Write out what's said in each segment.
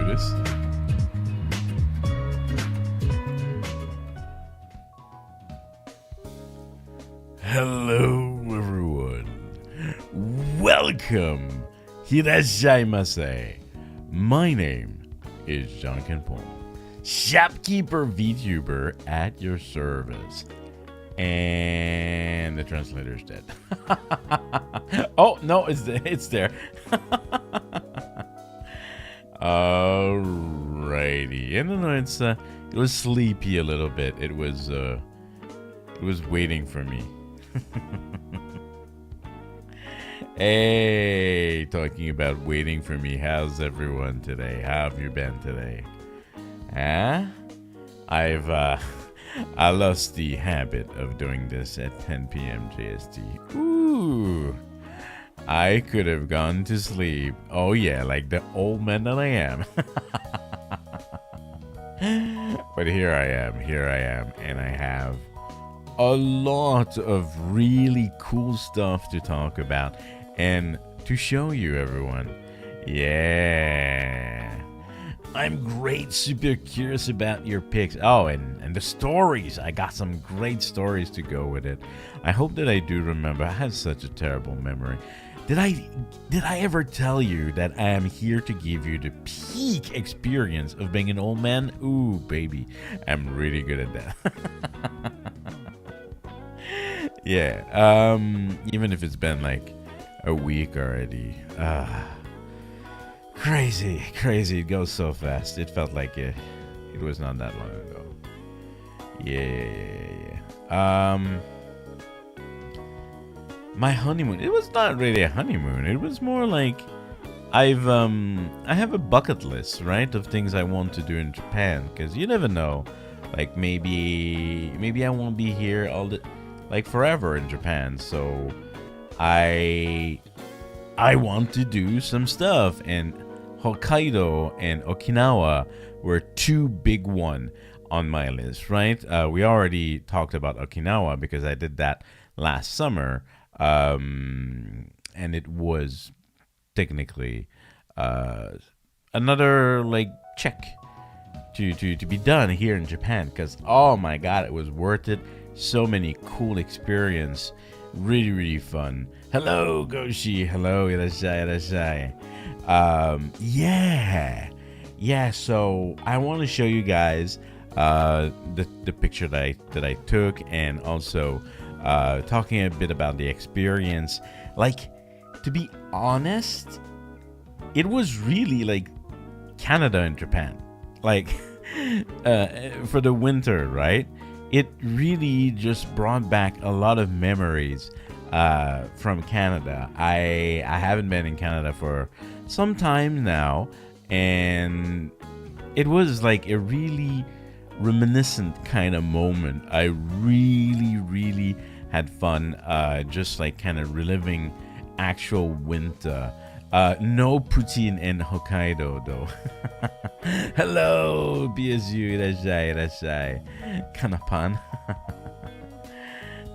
this. Hello, everyone. Welcome. Hirashaimase. My name is Janken Pomme, shopkeeper VTuber at your service. And the translator's dead. Oh, no, it's there. Alrighty. And no, it was sleepy a little bit. It was waiting for me. Hey, talking about waiting for me. How's everyone today? How have you been today? Huh? I lost the habit of doing this at 10 p.m. JST. Ooh. I could have gone to sleep. Oh yeah, like the old man that I am. But here I am, and I have a lot of really cool stuff to talk about and to show you, everyone. Yeah. I'm great, super curious about your picks. Oh, and the stories. I got some great stories to go with it. I hope that I do remember. I have such a terrible memory. Did I ever tell you that I am here to give you the peak experience of being an old man? Ooh, baby. I'm really good at that. Yeah. Even if it's been like a week already. Crazy. It goes so fast. It felt like it was not that long ago. Yeah. My honeymoon. It was not really a honeymoon. It was more like I have a bucket list, right, of things I want to do in Japan, because you never know. Like maybe I won't be here forever in Japan. So I want to do some stuff, and Hokkaido and Okinawa were two big one on my list, right? We already talked about Okinawa because I did that last summer, and it was technically another like check to be done here in Japan, because oh my god, it was worth it. So many cool experience, really fun. Hello Goshi, hello irashai. Yeah. So I want to show you guys the picture that I took, and also talking a bit about the experience. Like, to be honest, it was really like Canada and Japan, like for the winter, right? It really just brought back a lot of memories from Canada. I haven't been in Canada for some time now, and it was like a really reminiscent kind of moment. I really had fun, just like kind of reliving actual winter. No poutine in Hokkaido though. Hello, BSU, irashai. Kanapan.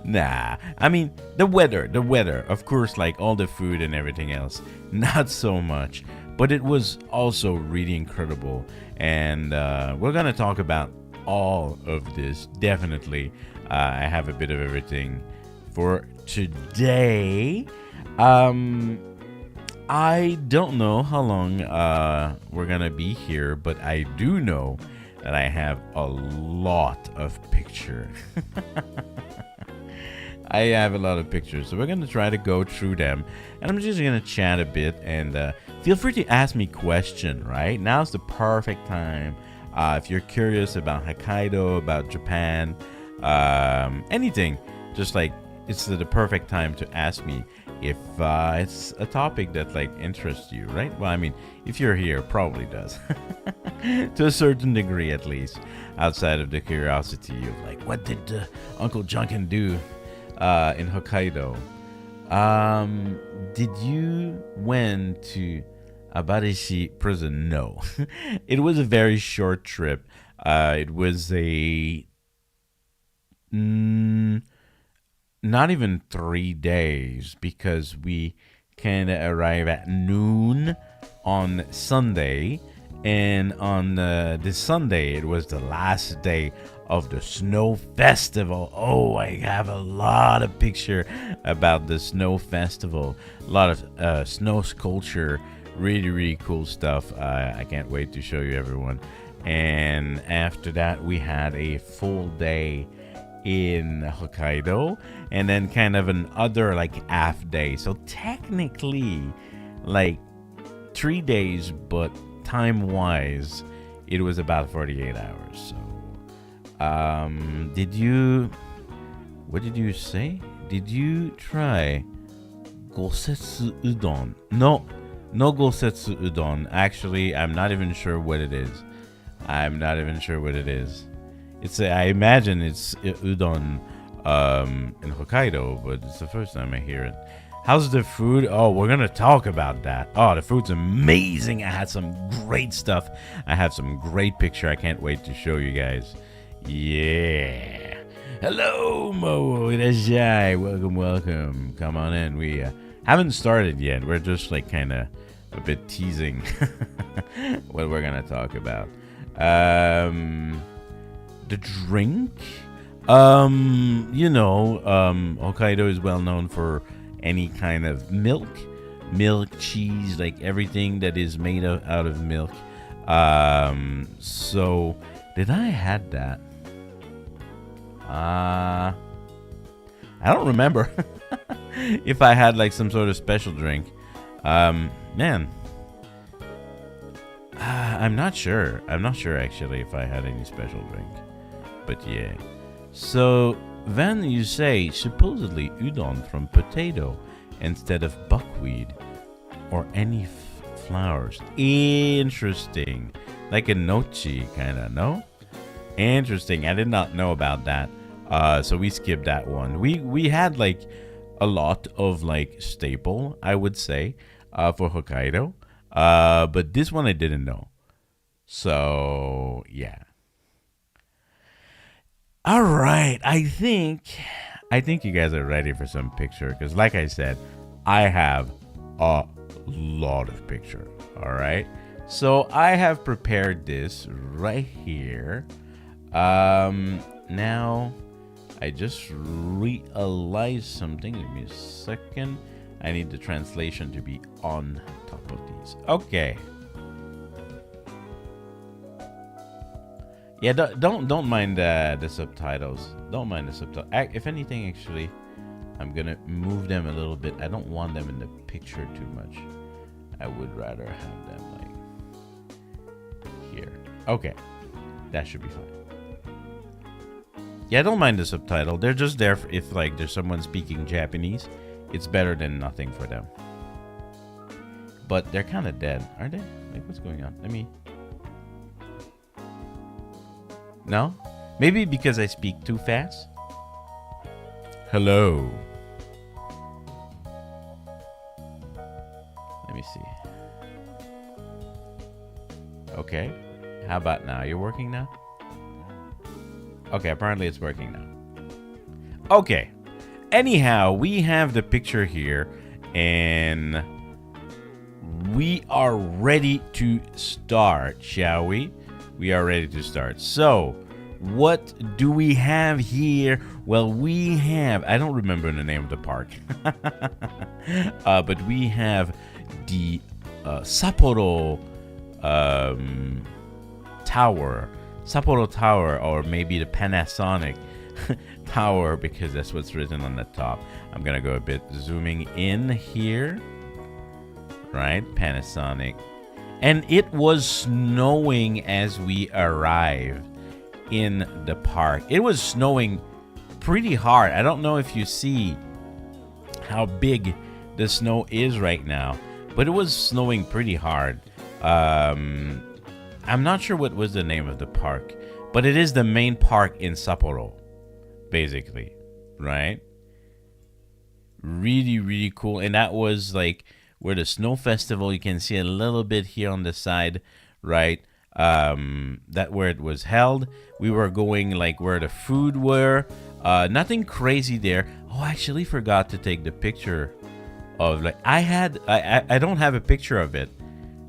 Nah, I mean, the weather, of course, like all the food and everything else, not so much. But it was also really incredible. And we're going to talk about all of this, definitely. I have a bit of everything for today. I don't know how long we're going to be here, but I do know that I have a lot of pictures. I have a lot of pictures, so we're going to try to go through them, and I'm just going to chat a bit, and feel free to ask me questions, right? Now's the perfect time. If you're curious about Hokkaido, about Japan, anything, just like it's the perfect time to ask me if it's a topic that like interests you, right? Well, I mean, if you're here, probably does. To a certain degree, at least, outside of the curiosity of like, what did Uncle Janken do in Hokkaido? Did you went to Abarishi prison? No. It was a very short trip. It was a not even 3 days, because we kind of arrive at noon on Sunday, And on this Sunday, it was the last day of the snow festival. Oh, I have a lot of picture about the snow festival. A lot of snow sculpture. Really cool stuff. I can't wait to show you everyone. And after that, we had a full day in Hokkaido, and then kind of an other like half day. So technically, like 3 days, but time wise, it was about 48 hours. So, what did you say? Did you try gosetsu udon? No gosetsu udon. Actually, I'm not even sure what it is. I imagine it's udon in Hokkaido, but it's the first time I hear it. How's the food? Oh, we're going to talk about that. Oh, the food's amazing. I had some great stuff. I have some great picture. I can't wait to show you guys. Yeah. Hello, Mo. Irajai. Welcome. Come on in. We haven't started yet. We're just like kind of a bit teasing what we're going to talk about. The drink, Hokkaido is well known for any kind of milk, cheese, like everything that is made out of milk. So did I had that? I don't remember if I had like some sort of special drink. Man. I'm not sure. Actually if I had any special drink. But yeah. So then you say supposedly udon from potato instead of buckwheat or any flours. Interesting. Like a nochi kind of, no? Interesting. I did not know about that. So we skipped that one. We had like a lot of like staple, I would say, for Hokkaido. But this one I didn't know. So, yeah. All right. I think you guys are ready for some picture. Because like I said, I have a lot of picture. All right. So I have prepared this right here. Now, I just realized something. Give me a second. I need the translation to be on top of these. Okay. Yeah, don't mind the subtitles. Don't mind the subtitles. If anything, actually, I'm gonna move them a little bit. I don't want them in the picture too much. I would rather have them like here. Okay, that should be fine. Yeah, I don't mind the subtitle. They're just there for if like there's someone speaking Japanese. It's better than nothing for them. But they're kind of dead, aren't they? Like, what's going on? Let me... No? Maybe because I speak too fast? Hello. Let me see. Okay. How about now? You're working now? Okay, apparently it's working now. Okay. Anyhow, we have the picture here, and we are ready to start, shall we? We are ready to start. So, what do we have here? Well, we have, I don't remember the name of the park, but we have the Sapporo Tower, or maybe the Panasonic Tower, because that's what's written on the top. I'm gonna go a bit zooming in here, right? Panasonic. And it was snowing as we arrived in the park. It was snowing pretty hard. I don't know if you see how big the snow is right now, but it was snowing pretty hard. I'm not sure what was the name of the park, but it is the main park in Sapporo, basically, right? Really, really cool. And that was like where the snow festival, you can see a little bit here on the side, right? That where it was held. We were going like where the food were. Nothing crazy there. Oh, I actually forgot to take the picture of like I don't have a picture of it.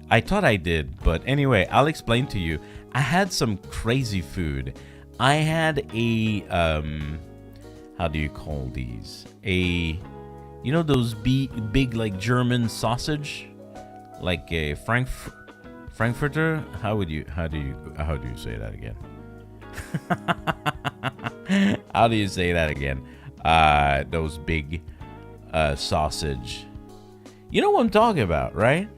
I thought I did, but anyway, I'll explain to you. I had some crazy food. I had a how do you call these? You know those big like German sausage, like a Frankfurter. How do you say that again? How do you say that again? Those big sausage. You know what I'm talking about, right?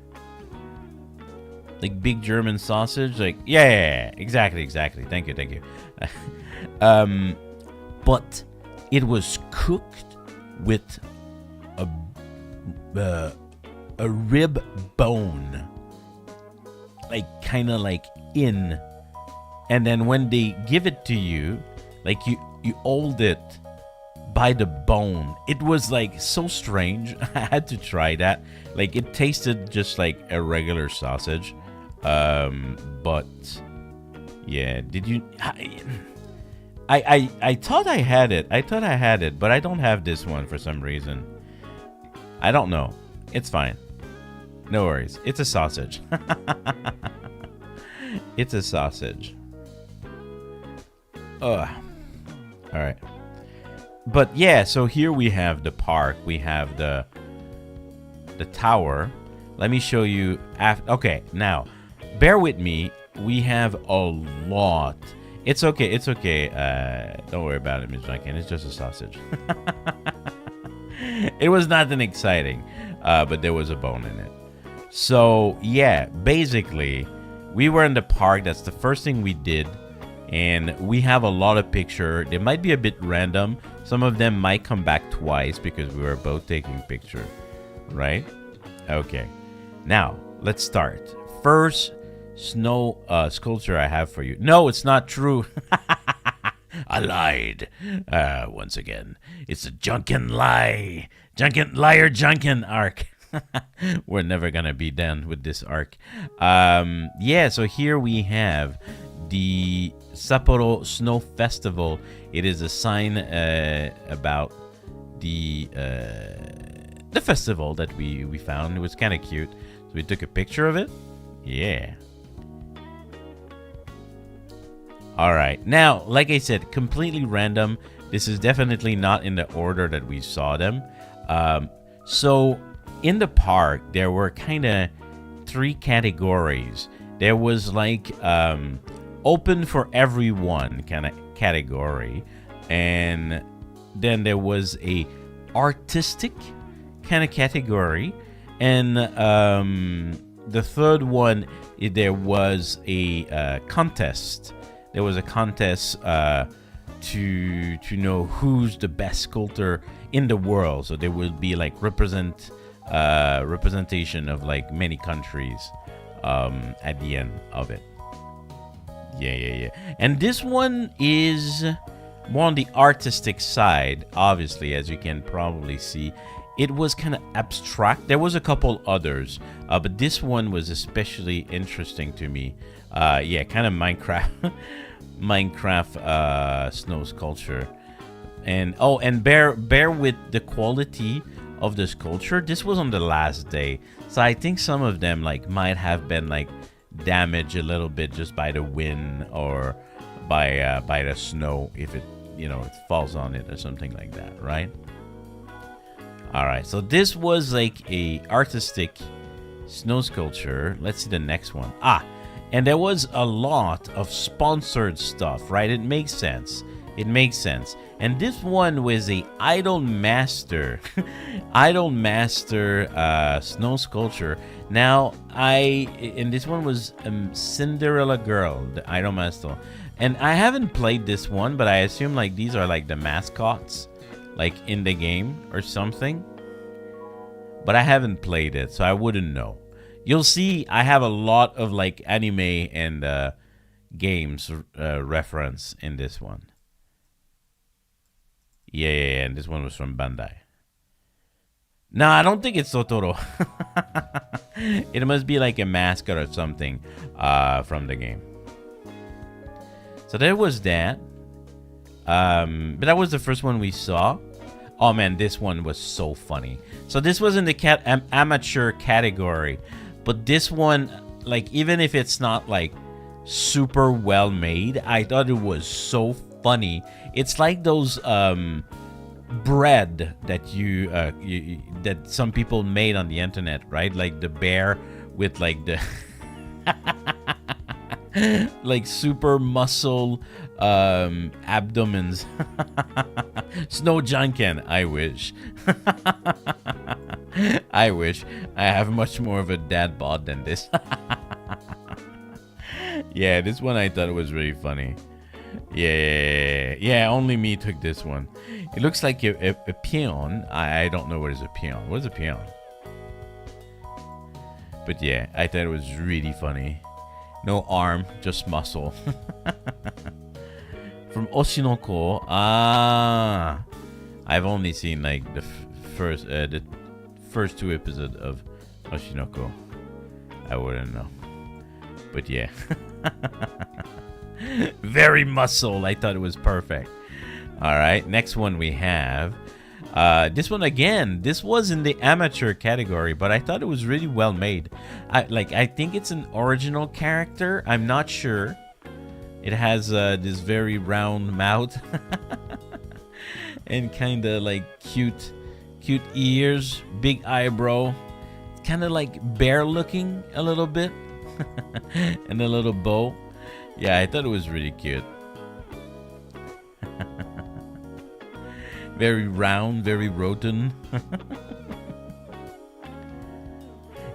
Like big German sausage. Like yeah, exactly. Thank you. But it was cooked with a rib bone, like kind of like in, and then when they give it to you, like you hold it by the bone. It was like so strange. I had to try that. Like it tasted just like a regular sausage, but yeah. Did you? I thought I had it. But I don't have this one for some reason. I don't know. It's fine. No worries. It's a sausage. It's a sausage. Ugh. All right. But yeah, so here we have the park. We have the tower. Let me show you. Okay, now, bear with me. We have a lot. It's okay. Don't worry about it, Ms. Janken. It's just a sausage. It was nothing exciting, but there was a bone in it. So, yeah, basically, we were in the park. That's the first thing we did. And we have a lot of pictures. They might be a bit random. Some of them might come back twice because we were both taking pictures, right? Okay. Now, let's start. First snow sculpture I have for you. No, it's not true. I lied. Once again, it's a Janken lie. Janken arc. We're never gonna be done with this arc. Yeah, so here we have the Sapporo Snow Festival. It is a sign about the festival that we found. It was kind of cute, so we took a picture of it. Yeah. All right. Now, like I said, completely random. This is definitely not in the order that we saw them. So in the park, there were kind of 3 categories. There was like open for everyone kind of category, and then there was a artistic kind of category, and the third one, there was a contest. There was a contest to know who's the best sculptor in the world. So there will be like representation of like many countries at the end of it. Yeah. And this one is more on the artistic side, obviously, as you can probably see. It was kind of abstract. There was a couple others, but this one was especially interesting to me. Yeah, kind of Minecraft snow sculpture. And bear with the quality of the sculpture. This was on the last day, so I think some of them like might have been like damaged a little bit just by the wind or by the snow, if it it falls on it or something like that, right? All right, so this was like a artistic snow sculpture. Let's see the next one. And there was a lot of sponsored stuff, right? It makes sense. And this one was a Idol Master snow sculpture. Now, and this one was Cinderella Girl, the Idol Master. And I haven't played this one, but I assume like these are like the mascots, like in the game or something. But I haven't played it, so I wouldn't know. You'll see I have a lot of like anime and games reference in this one. Yeah, and this one was from Bandai. No, I don't think it's Totoro. It must be like a mascot or something from the game. So there was that. But that was the first one we saw. Oh man, this one was so funny. So this was in the amateur category. But this one, like, even if it's not like super well made, I thought it was so funny. It's like those bread that that some people made on the internet, right? Like the bear with like the like super muscle abdomens. Snow Janken, I wish. I wish. I have much more of a dad bod than this. Yeah, this one I thought was really funny. Yeah, only me took this one. It looks like a peon. I don't know what is a peon. What is a peon? But yeah, I thought it was really funny. No arm, just muscle. From Oshinoko. Ah, I've only seen like the first 2 episodes of Oshinoko. I wouldn't know. But yeah. Very muscle. I thought it was perfect. All right, next one we have. This one again. This was in the amateur category, but I thought it was really well made. I think it's an original character. I'm not sure. It has this very round mouth and kind of like cute ears, big eyebrow, kind of like bear looking a little bit, and a little bow. Yeah, I thought it was really cute. Very round, very rotund.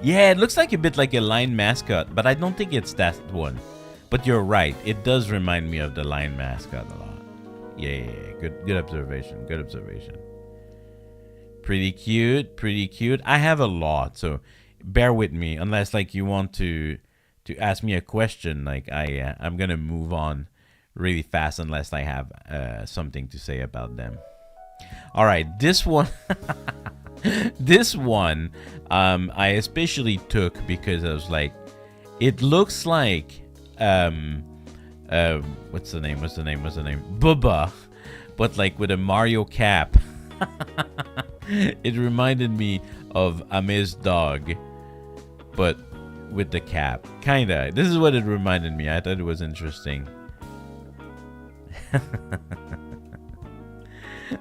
Yeah, it looks like a bit like a lion mascot, but I don't think it's that one. But you're right, it does remind me of the lion mascot a lot. Yeah. Good observation. Good observation. Pretty cute. I have a lot, so bear with me. Unless like you want to ask me a question, like I'm gonna move on really fast unless I have something to say about them. All right, this one. This one I especially took because I was like, it looks like what's the name? Bubba, but like with a Mario cap. It reminded me of Ame's dog, but with the cap. Kinda. This is what it reminded me. I thought it was interesting.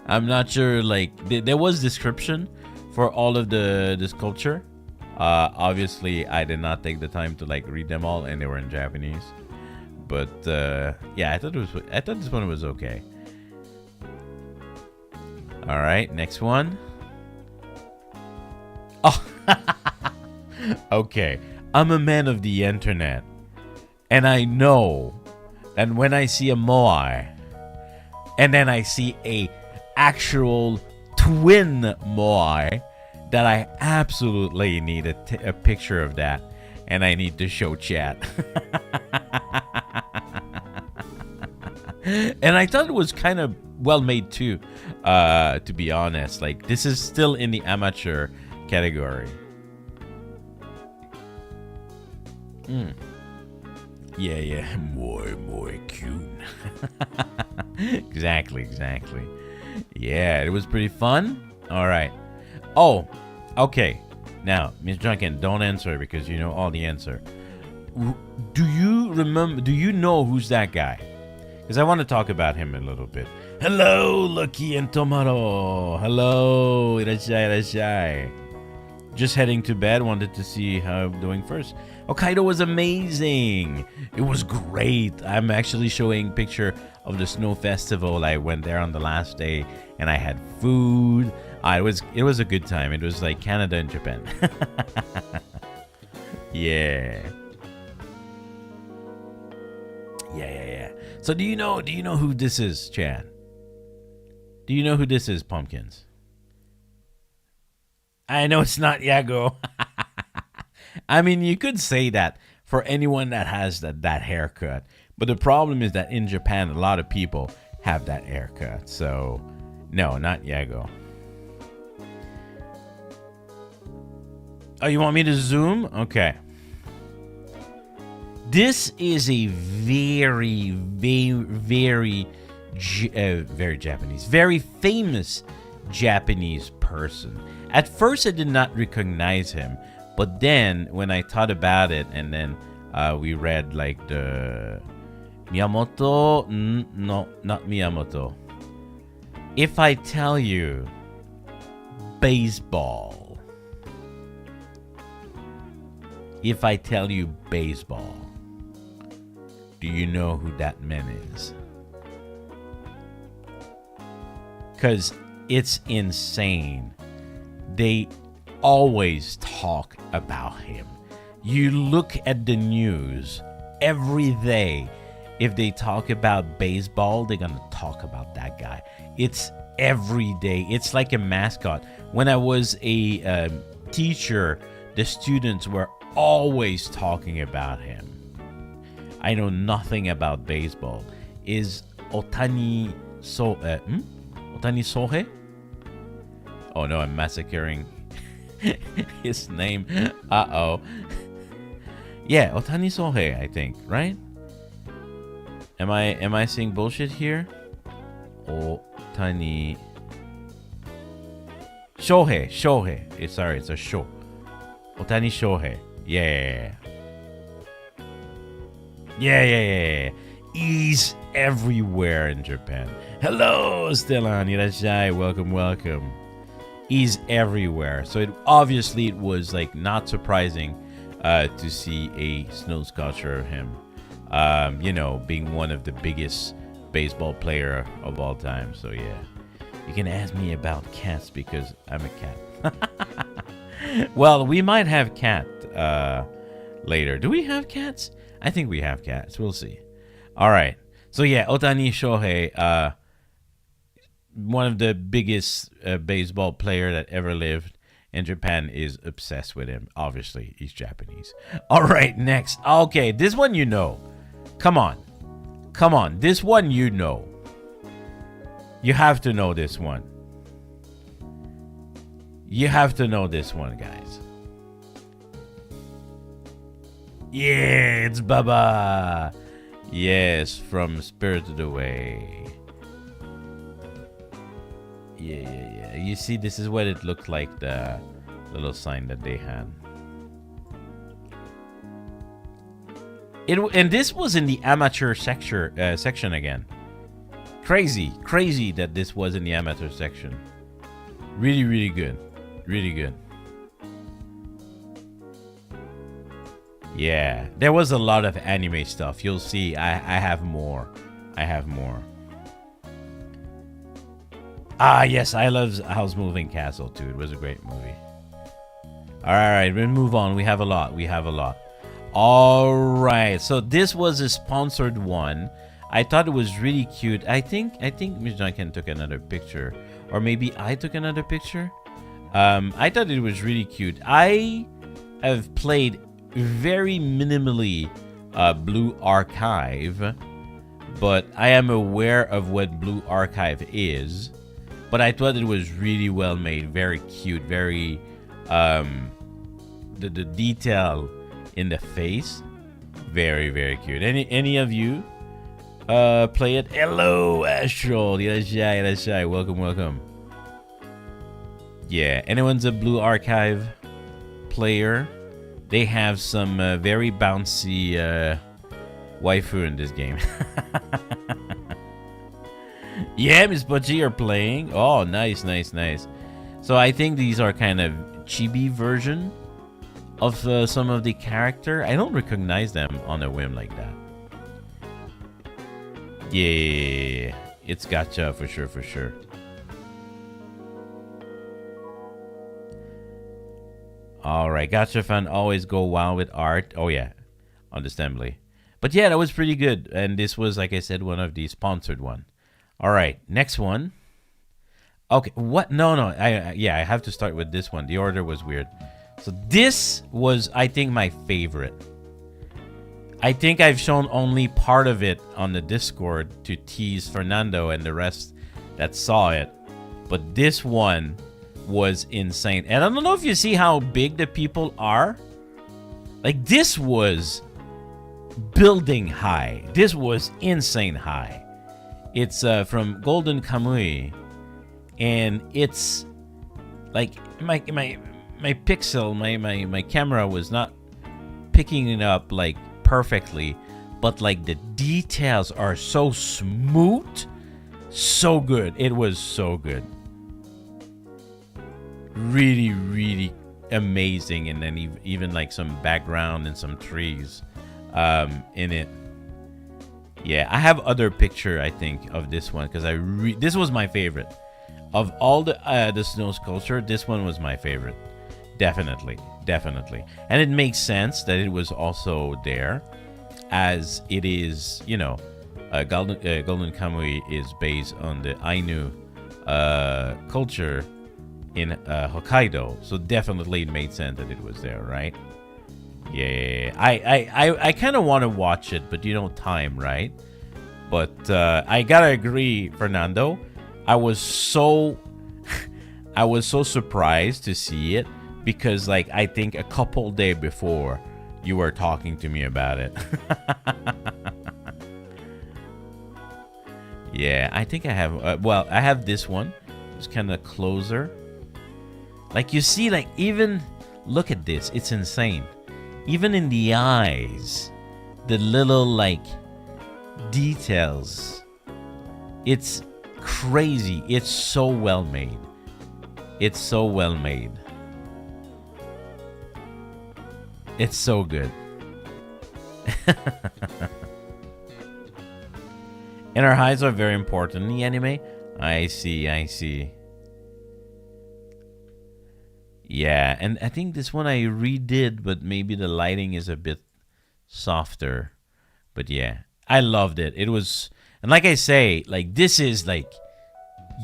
I'm not sure, like, there was description for all of the sculpture. Obviously, I did not take the time to like read them all, and they were in Japanese. But yeah, I thought this one was okay. All right, next one. Oh, okay. I'm a man of the internet, and I know that when I see a moai, and then I see a actual twin moai, that I absolutely need a picture of that, and I need to show chat. And I thought it was kind of well made too, to be honest. Like, this is still in the amateur category. Yeah, more cute. Exactly. Yeah, it was pretty fun. All right. Oh, okay. Now, Miss Janken, don't answer because you know all the answer. Do you know who's that guy? Because I want to talk about him a little bit. Hello, Lucky and Tomaro. Hello, irashai. Just heading to bed. Wanted to see how I'm doing first. Hokkaido was amazing. It was great. I'm actually showing a picture of the snow festival. I went there on the last day, and I had food. It was a good time. It was like Canada and Japan. Yeah. So do you know who this is, Chad? Do you know who this is, Pumpkins? I know it's not Yago. I mean, you could say that for anyone that has that haircut. But the problem is that in Japan, a lot of people have that haircut. So, no, not Yago. Oh, you want me to zoom? Okay. This is a very Japanese, very famous Japanese person. At first, I did not recognize him, But then when I thought about it, and then we read like the Miyamoto, no, not Miyamoto. If I tell you baseball, if I tell you baseball, do you know who that man is? Because it's insane. They always talk about him. You look at the news every day. If they talk about baseball, they're gonna talk about that guy. It's every day. It's like a mascot. When I was a teacher, the students were always talking about him. I know nothing about baseball. Is Otani Sohei? Oh no, I'm massacring his name. Uh-oh. Yeah, Otani Sohei, I think, right? Am I seeing bullshit here? Otani Shohei. Sorry, it's a show. Otani Shohei. Yeah. He's everywhere in Japan. Hello, Stellan. Irashai. Welcome. He's everywhere. So it was like not surprising to see a snow sculpture of him. Being one of the biggest baseball player of all time. So yeah, you can ask me about cats because I'm a cat. Well, we might have cat later. Do we have cats? I think we have cats. We'll see. All right. So yeah, Otani Shohei, one of the biggest baseball player that ever lived. And Japan is obsessed with him. Obviously, he's Japanese. All right, next. Okay, this one you know. Come on. This one you know. You have to know this one. You have to know this one, guys. Yeah, it's Baba. Yes, from Spirited Away. Yeah. You see, this is what it looked like, the little sign that they had. And this was in the amateur section again. Crazy that this was in the amateur section. Really good. Yeah, there was a lot of anime stuff. You'll see, I have more. Ah, yes, I love Howl's Moving Castle too. It was a great movie. All right, we'll move on. We have a lot. All right, so this was a sponsored one. I thought it was really cute. I think Miss Janken took another picture, or maybe I took another picture. I thought it was really cute. I have played very minimally Blue Archive, but I am aware of what Blue Archive is. But I thought it was really well made, very cute, very the detail in the face, very cute. Any of you play it? Hello, Astral. Irashai. Welcome. Yeah, anyone's a Blue Archive player? They have some very bouncy waifu in this game. Yeah, Miss Butchie, you're playing. Oh, nice. So I think these are kind of chibi version of some of the character. I don't recognize them on a whim like that. Yeah, it's gotcha for sure. All right, gotcha fan always go wild with art. Oh yeah, understandably. But yeah, that was pretty good. And this was, like I said, one of the sponsored one. All right, next one. Okay, what? No. I have to start with this one. The order was weird. So this was, I think, my favorite. I think I've shown only part of it on the Discord to tease Fernando and the rest that saw it. But this one was insane. And I don't know if you see how big the people are. Like, this was building high. This was insane high. It's from Golden Kamui, and it's like, am my pixel, my camera was not picking it up like perfectly, but like the details are so smooth, so good. It was so good, really, really amazing. And then even like some background and some trees in it. Yeah, I have other picture, I think, of this one because this was my favorite of all the snow sculpture. This one was my favorite, definitely, and it makes sense that it was also there, as it is, you know, Golden Kamui is based on the Ainu culture in Hokkaido, so definitely it made sense that it was there, right? Yeah, I kind of want to watch it, but you know, time, right? But I gotta agree, Fernando. I was so surprised to see it because, like, I think a couple days before you were talking to me about it. Yeah, I think I have. Well, I have this one. It's kind of closer. Like, you see, like, even look at this. It's insane. Even in the eyes, the little, like, details. It's crazy. It's so well made. It's so well made. It's so good. And our eyes are very important in the anime. I see. Yeah, and I think this one I redid, but maybe the lighting is a bit softer. But yeah, I loved it. It was, and like I say, like, this is like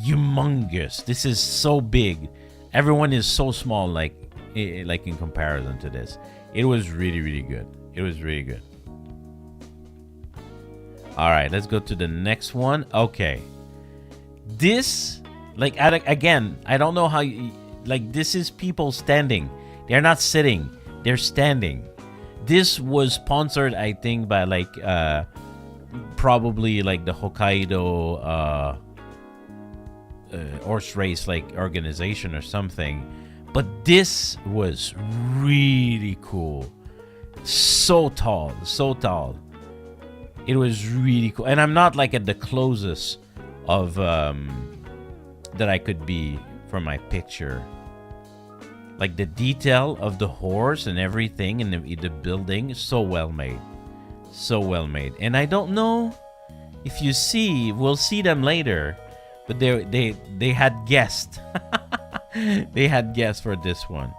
humongous. This is so big. Everyone is so small, like in comparison to this. It was really, really good. It was really good. All right, let's go to the next one. Okay, this, like, again, I don't know how you, like, this is people standing. They're not sitting. They're standing. This was sponsored, I think, by like probably like the Hokkaido horse race like organization or something. But this was really cool. So tall. It was really cool. And I'm not like at the closest of that I could be for my picture. Like, the detail of the horse and everything in the building is so well made. So well made. And I don't know if you see, we'll see them later, but they had guests. They had guests for this one.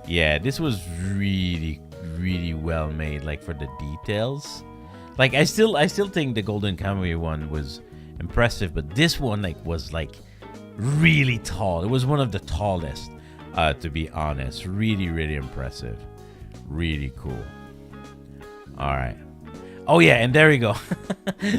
Yeah, this was really, really well made, like, for the details. Like, I still think the Golden Kamuy one was impressive, but this one, like, was like really tall. It was one of the tallest. To be honest, really, really impressive, really cool. All right. Oh yeah, and there we go.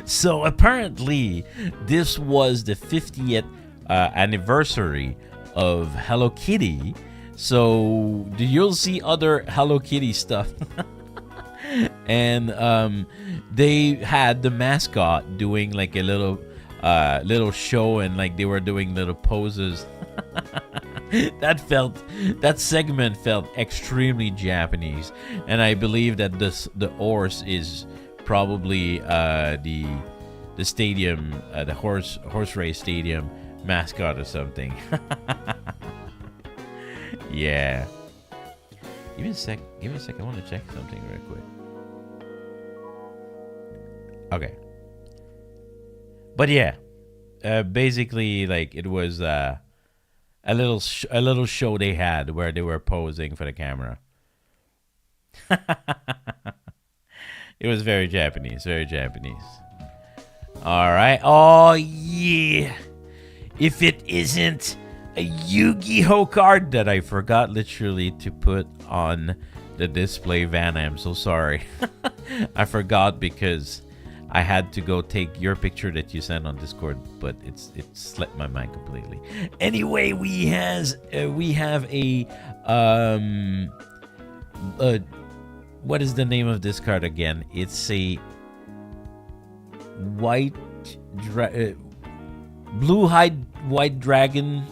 So apparently, this was the 50th anniversary of Hello Kitty. So you'll see other Hello Kitty stuff. And they had the mascot doing like a little show, and like they were doing little poses. That segment felt extremely Japanese, and I believe that the horse is probably the stadium, the horse race stadium mascot or something. Yeah. Give me a sec. I want to check something real quick. Okay. But yeah, basically, like, it was a little show they had where they were posing for the camera. It was very Japanese, very Japanese. All right. Oh yeah. If it isn't a Yu-Gi-Oh card that I forgot literally to put on the display, Van, I'm so sorry. I forgot because I had to go take your picture that you sent on Discord, but it slipped my mind completely. Anyway, we have a what is the name of this card again? It's a blue-eyed white dragon.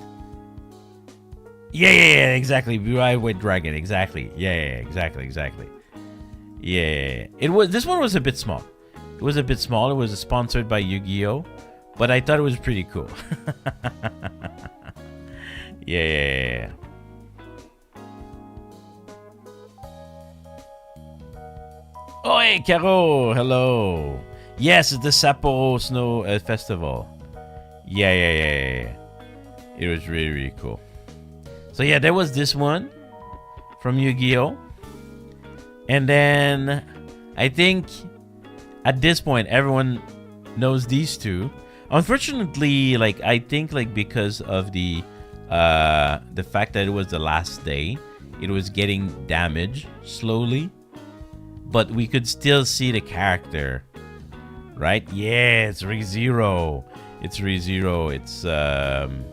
Yeah, exactly. Blue-eyed white dragon, exactly. Yeah, exactly. Yeah, it was. This one was a bit small. It was a bit small. It was sponsored by Yu-Gi-Oh, but I thought it was pretty cool. Yeah. Oh, hey, Caro. Hello. Yes, it's the Sapporo Snow Festival. Yeah. It was really cool. So yeah, there was this one from Yu-Gi-Oh. And then I think at this point everyone knows these two. Unfortunately, like I think like because of the fact that it was the last day, it was getting damaged slowly. But we could still see the character. Right? Yeah, it's ReZero. It's ReZero. It's Lem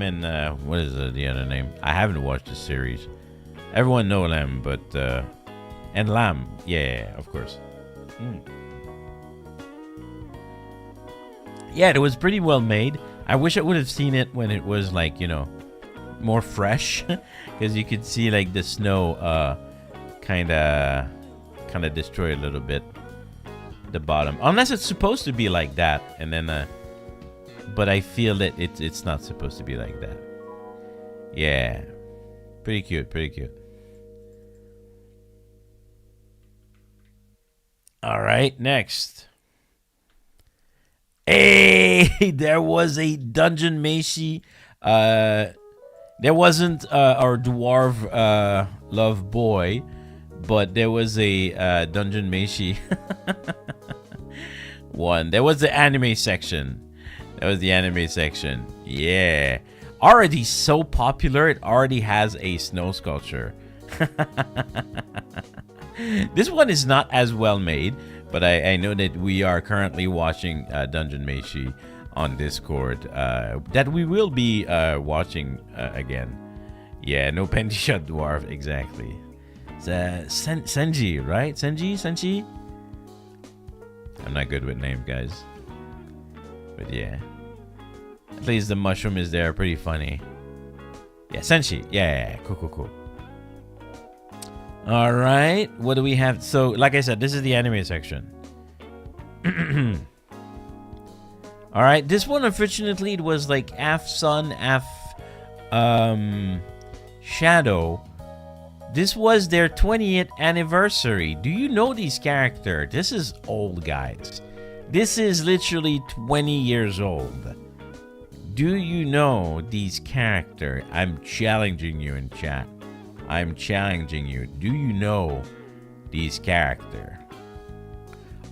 and what is the other name? I haven't watched the series. Everyone know Lem, but and Lam, yeah, of course. Yeah, it was pretty well made. I wish I would have seen it when it was like, you know, more fresh, because you could see like the snow kind of destroy a little bit the bottom, unless it's supposed to be like that, and then but I feel that it's not supposed to be like that. Yeah, pretty cute. All right, next. Hey, there was a Dungeon Meshi. There wasn't our dwarf love boy, but there was a Dungeon Meshi one. There was the anime section. Yeah. Already so popular, it already has a snow sculpture. This one is not as well made, but I know that we are currently watching Dungeon Meshi on Discord. That we will be watching again. Yeah, no Penty Shot Dwarf, exactly. It's Senji, right? Senji? I'm not good with names, guys. But yeah. At least the mushroom is there, pretty funny. Yeah, Senshi. Yeah, cool. All right, what do we have? So, like I said, this is the anime section. All right, this one, unfortunately, it was like half sun, half shadow. This was their 20th anniversary. Do you know these characters? This is old, guys. This is literally 20 years old. Do you know these characters? I'm challenging you in chat. I'm challenging you. Do you know these characters?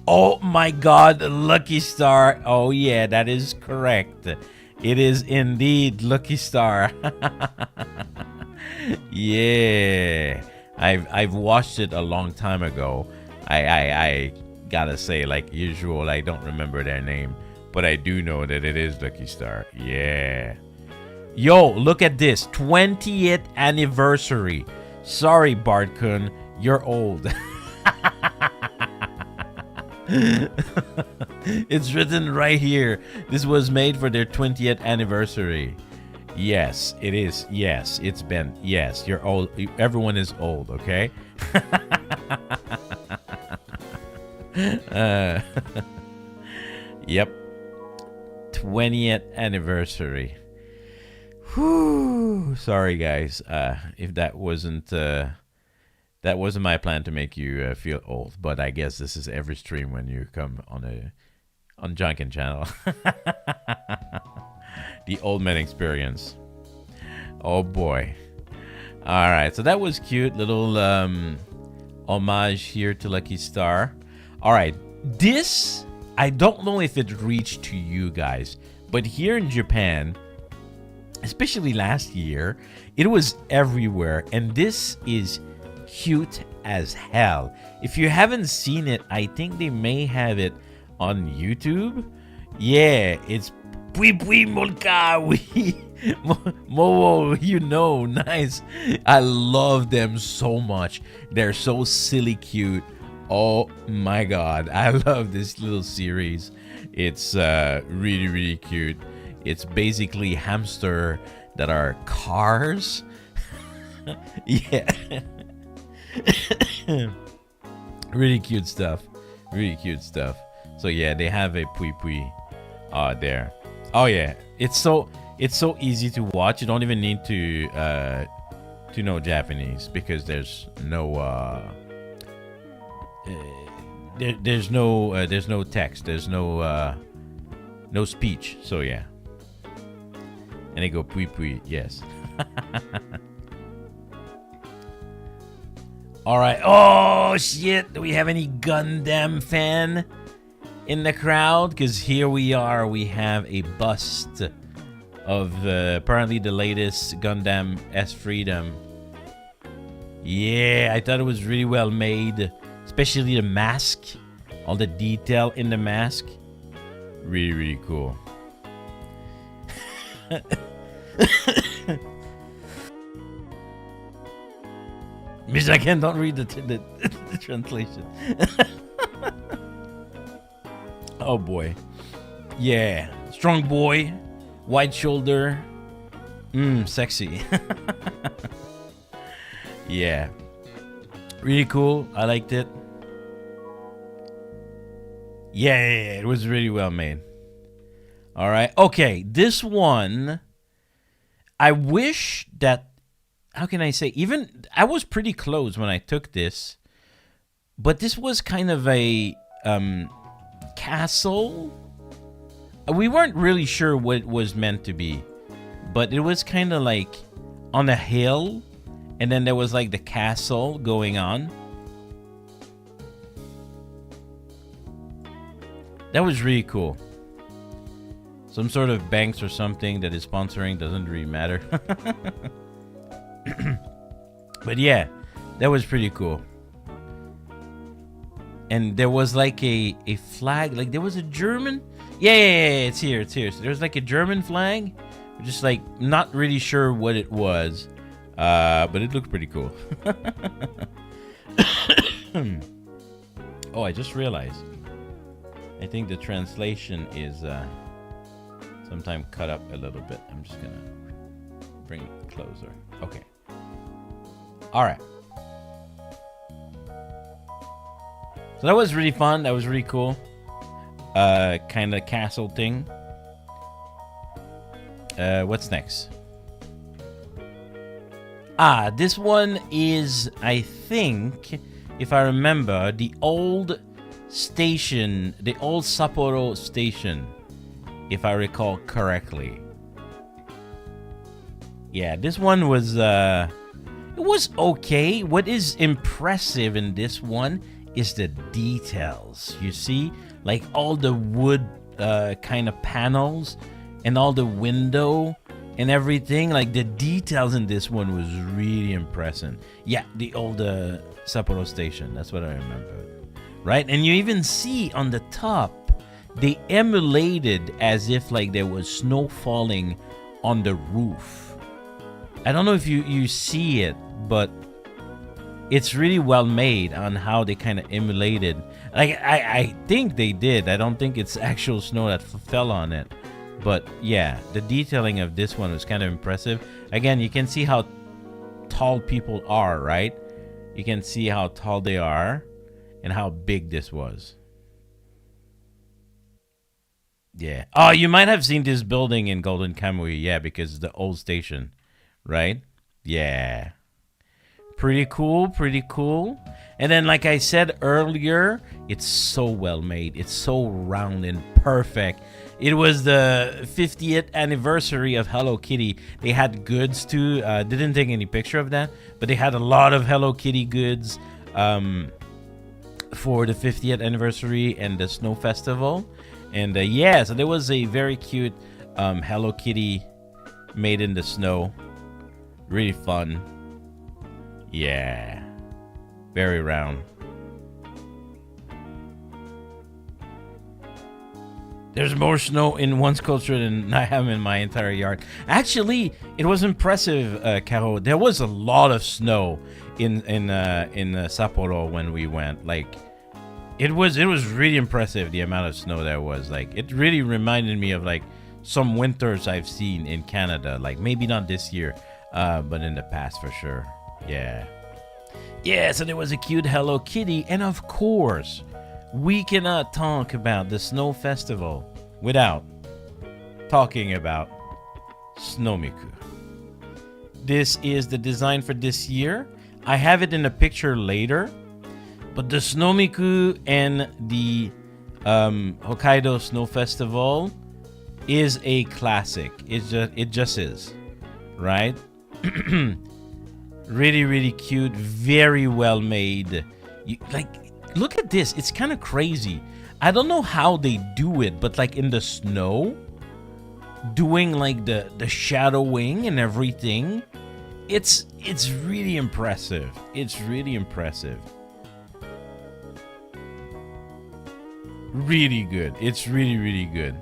Oh my god, Lucky Star. Oh yeah, that is correct. It is indeed Lucky Star. Yeah. I've watched it a long time ago. I gotta say, like usual, I don't remember their name, but I do know that it is Lucky Star. Yeah. Yo, look at this. 20th anniversary. Sorry, Bart-kun. You're old. It's written right here. This was made for their 20th anniversary. Yes, it is. Yes, it's been. Yes, you're old. Everyone is old, okay? Yep. 20th anniversary. Whew. Sorry, guys. If that wasn't my plan to make you feel old, but I guess this is every stream when you come on Janken channel. The old man experience. Oh boy. All right, so that was cute. Little homage here to Lucky Star. All right, this, I don't know if it reached to you guys, but here in Japan, especially last year, it was everywhere, and this is cute as hell. If you haven't seen it, I think they may have it on YouTube. Yeah, it's Pui Pui Molka Momo, you know, nice. I love them so much. They're so silly cute. Oh my god, I love this little series. It's really cute. It's basically hamster that are cars. Yeah. Really cute stuff. Really cute stuff. So yeah, they have a pui pui there. Oh yeah, it's so easy to watch. You don't even need to know Japanese, because there's no there's no text, there's no speech. So yeah, and they go pui pui. Yes. All right. Oh shit! Do we have any Gundam fan in the crowd? Because here we are. We have a bust of apparently the latest Gundam S Freedom. Yeah, I thought it was really well made, especially the mask, all the detail in the mask. Really, really cool. Miss, I can't, don't read the translation. Oh boy. Yeah. Strong boy. Wide shoulder. Sexy. Yeah. Really cool. I liked it. Yeah, it was really well made. All right. Okay. This one, I wish that, how can I say, even I was pretty close when I took this, but this was kind of a castle. We weren't really sure what it was meant to be, but it was kind of like on a hill, and then there was like the castle going on. That was really cool. Some sort of banks or something that is sponsoring, doesn't really matter. But yeah, that was pretty cool. And there was like a flag, like there was a German. Yeah, it's here. So there's like a German flag. Just like not really sure what it was, but it looked pretty cool. Oh, I just realized. I think the translation is sometimes cut up a little bit. I'm just gonna bring it closer. Okay. All right. So that was really fun. That was really cool. Kind of castle thing. What's next? This one is, I think, if I remember, the old station, the old Sapporo station, if I recall correctly. Yeah, this one was, it was okay. What is impressive in this one is the details. You see, like all the wood kind of panels and all the window and everything. Like the details in this one was really impressive. Yeah, the old Sapporo station. That's what I remember. Right? And you even see on the top, they emulated as if like there was snow falling on the roof. I don't know if you see it, but it's really well made on how they kind of emulated. Like I think they did. I don't think it's actual snow that fell on it. But yeah, the detailing of this one was kind of impressive. Again, you can see how tall people are, right? You can see how tall they are and how big this was. Yeah. Oh, you might have seen this building in Golden Kamui. Yeah, because it's the old station, right? Yeah. Pretty cool, pretty cool. And then, like I said earlier, it's so well made. It's so round and perfect. It was the 50th anniversary of Hello Kitty. They had goods too. Didn't take any picture of that, but they had a lot of Hello Kitty goods for the 50th anniversary and the Snow Festival. And yeah, so there was a very cute Hello Kitty made in the snow. Really fun. Yeah. Very round. There's more snow in one sculpture than I have in my entire yard. Actually, it was impressive, Caro. There was a lot of snow in Sapporo when we went. Like, it was really impressive the amount of snow there was. Like, it really reminded me of like some winters I've seen in Canada. Like maybe not this year, but in the past for sure. Yeah. Yeah, so there was a cute Hello Kitty, and of course, we cannot talk about the Snow Festival without talking about Snomiku. This is the design for this year. I have it in a picture later, but the Snomiku and the Hokkaido Snow Festival is a classic. It just is, right? Really, really cute, very well made. Like, look at this. It's kind of crazy. I don't know how they do it, but like in the snow, doing like the shadowing and everything, it's really impressive. It's really impressive. Really good. It's really, really good.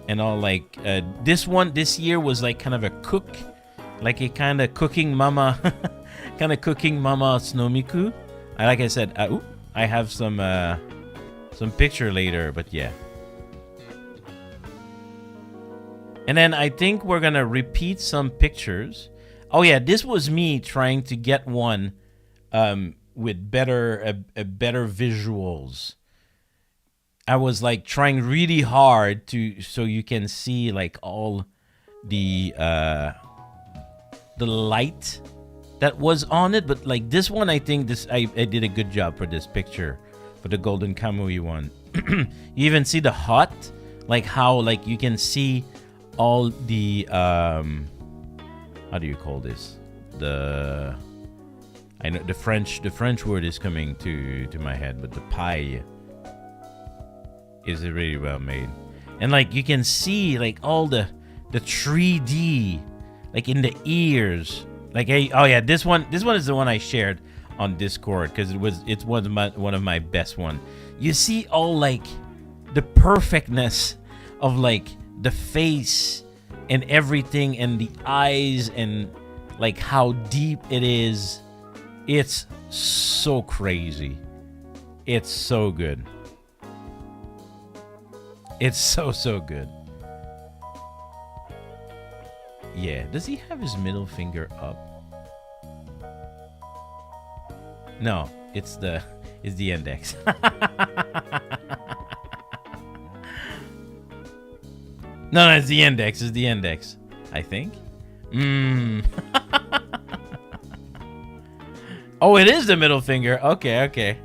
And all like this year was like kind of a cook, like a kind of cooking mama, cooking mama Snomiku. Like I said, I have some picture later, but yeah. And then I think we're gonna repeat some pictures. Oh yeah, this was me trying to get one with better visuals. I was like trying really hard so you can see like all the light that was on it, but like this one, I think I did a good job for this picture, for the Golden Kamui one. You even see the hut, like how like you can see all the how do you call this? I know the French word is coming to my head, but the pie is really well made, and like you can see like all the 3D like in the ears. Like, hey, oh yeah, this one is the one I shared on Discord because it's one of my best one. You see all like the perfectness of like the face and everything, and the eyes, and like how deep it is. It's so crazy. It's so good. It's so good. Yeah, does he have his middle finger up? No, it's the index. No, it's the index. It's the index, I think. Oh, it is the middle finger. Okay.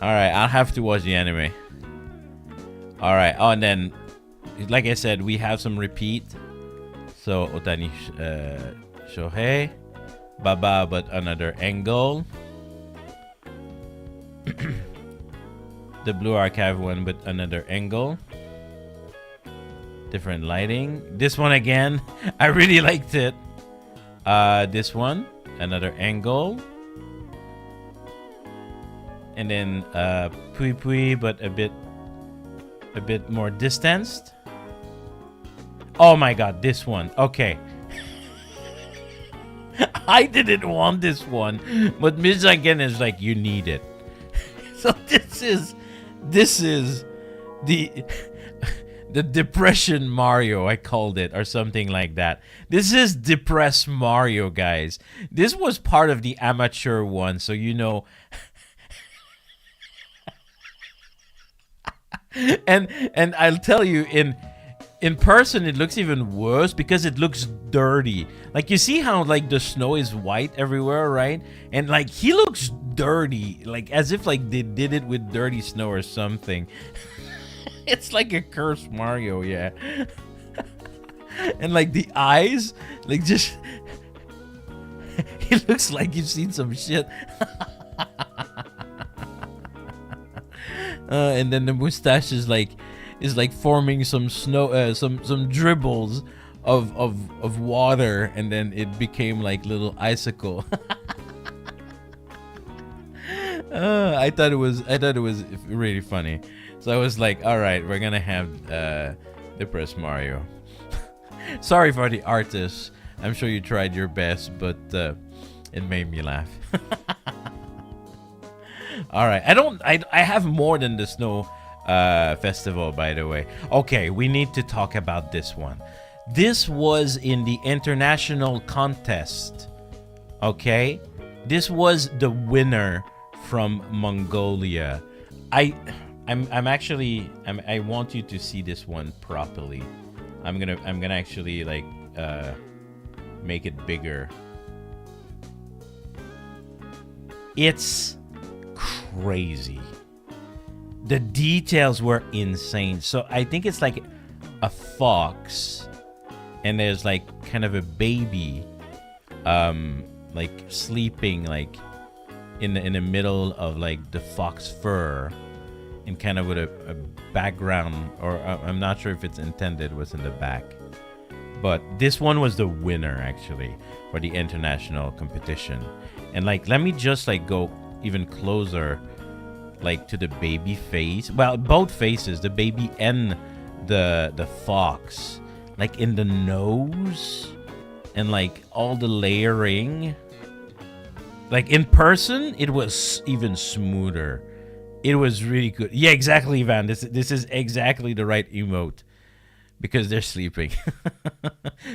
All right, I'll have to watch the anime. All right. Oh, and then, like I said, we have some repeat. So Otani Shohei, Baba, but another angle. The Blue Archive one, but another angle. Different lighting. This one again, I really liked it. This one, another angle. And then Pui Pui, but a bit more distanced. Oh my god, this one. Okay. I didn't want this one, but Ms. Janken is like, you need it. So this is the depression Mario, I called it, or something like that. This is depressed Mario, guys. This was part of the amateur one, so you know. and I'll tell you, in person it looks even worse because it looks dirty. Like, you see how like the snow is white everywhere, right? And like he looks dirty, like as if like they did it with dirty snow or something. It's like a cursed Mario, yeah. And like the eyes, like just it looks like you've seen some shit. And then the mustache is like forming some snow, some dribbles of water, and then it became like little icicle. I thought it was really funny. So I was like, all right, we're gonna have depressed Mario. Sorry for the artist. I'm sure you tried your best, but it made me laugh. All right, I have more than the snow festival, by the way. Okay, we need to talk about this one. This was in the international contest. Okay, this was the winner from Mongolia. I want you to see this one properly. I'm gonna actually like make it bigger. It's crazy. The details were insane. So I think it's like a fox, and there's like kind of a baby, like sleeping like in the middle of like the fox fur, and kind of with a background, or I'm not sure if it's intended was in the back. But this one was the winner actually for the international competition. And like, let me just like go even closer, like to the baby face. Well, both faces, the baby and the fox, like in the nose, and like all the layering. Like in person, it was even smoother. It was really good. Yeah, exactly, Ivan. This is exactly the right emote. Because they're sleeping.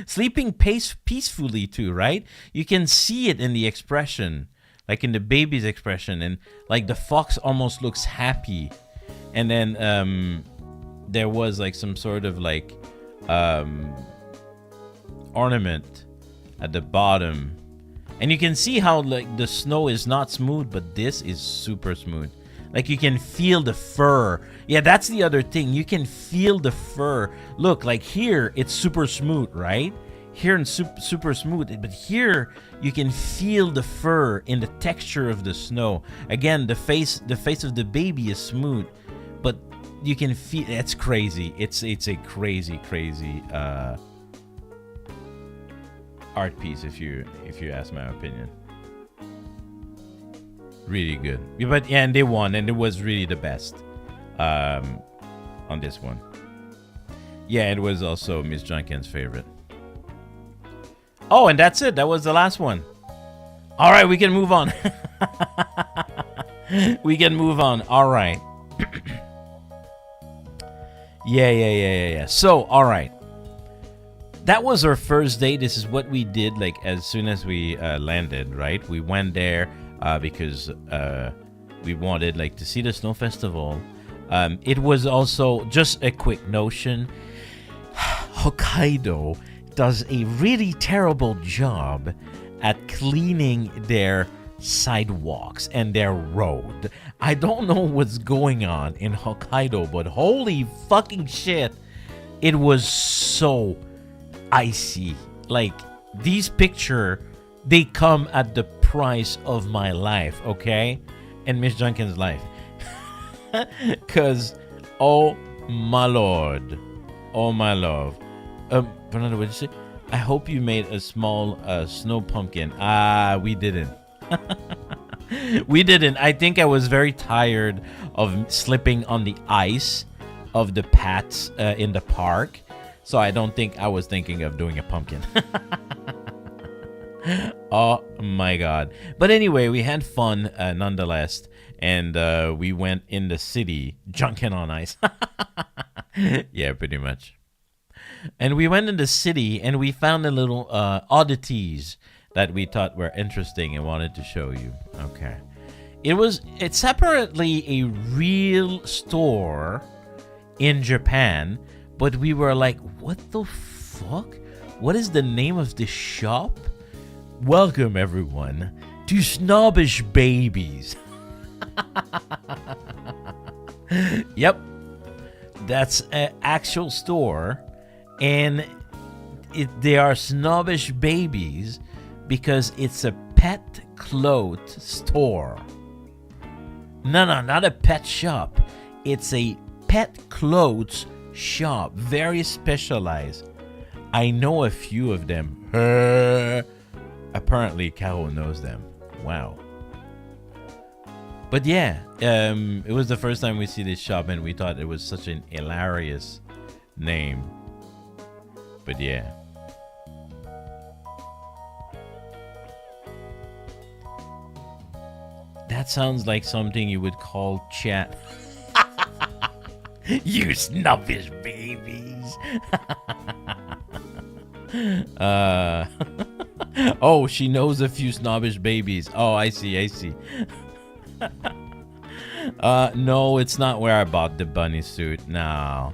Sleeping peacefully too, right? You can see it in the expression. Like in the baby's expression. And like the fox almost looks happy. And then there was like some sort of like ornament at the bottom. And you can see how like the snow is not smooth, but this is super smooth. Like you can feel the fur. Yeah, that's the other thing. You can feel the fur. Look, like here, it's super smooth, right? Here it's super smooth. But here, you can feel the fur in the texture of the snow. Again, the face of the baby is smooth. But you can feel, it's crazy. It's a crazy art piece, if you ask my opinion. Really good. But yeah, and they won, and it was really the best on this one. Yeah, it was also Miss Janken's favorite. Oh, and that's it. That was the last one. All right, we can move on. We can move on. All right. Yeah. So, all right. That was our first day. This is what we did, like, as soon as we landed, right? We went there because we wanted, like, to see the snow festival. It was also, just a quick notion, Hokkaido does a really terrible job at cleaning their sidewalks and their road. I don't know what's going on in Hokkaido, but holy fucking shit, it was so icy. Like, these pictures, they come at the price of my life, okay? And Miss Janken's life. Because, oh my lord, oh my love. Fernando, what did you say? I hope you made a small snow pumpkin. We didn't. We didn't. I think I was very tired of slipping on the ice of the paths in the park. So I don't think I was thinking of doing a pumpkin. Oh my god. But anyway, we had fun nonetheless. And we went in the city, Janken on ice. Yeah, pretty much. And we went in the city and we found a little oddities that we thought were interesting and wanted to show you. Okay. It's separately a real store in Japan, but we were like, what the fuck? What is the name of this shop? Welcome everyone to Snobbish Babies. Yep. That's an actual store, and they are Snobbish Babies because it's a pet clothes store. No, not a pet shop. It's a pet clothes shop, very specialized. I know a few of them. Apparently, Caro knows them. Wow. But yeah, it was the first time we see this shop, and we thought it was such an hilarious name. But yeah. That sounds like something you would call chat. You snobbish babies. Oh, she knows a few snobbish babies. Oh, I see. No, it's not where I bought the bunny suit. No,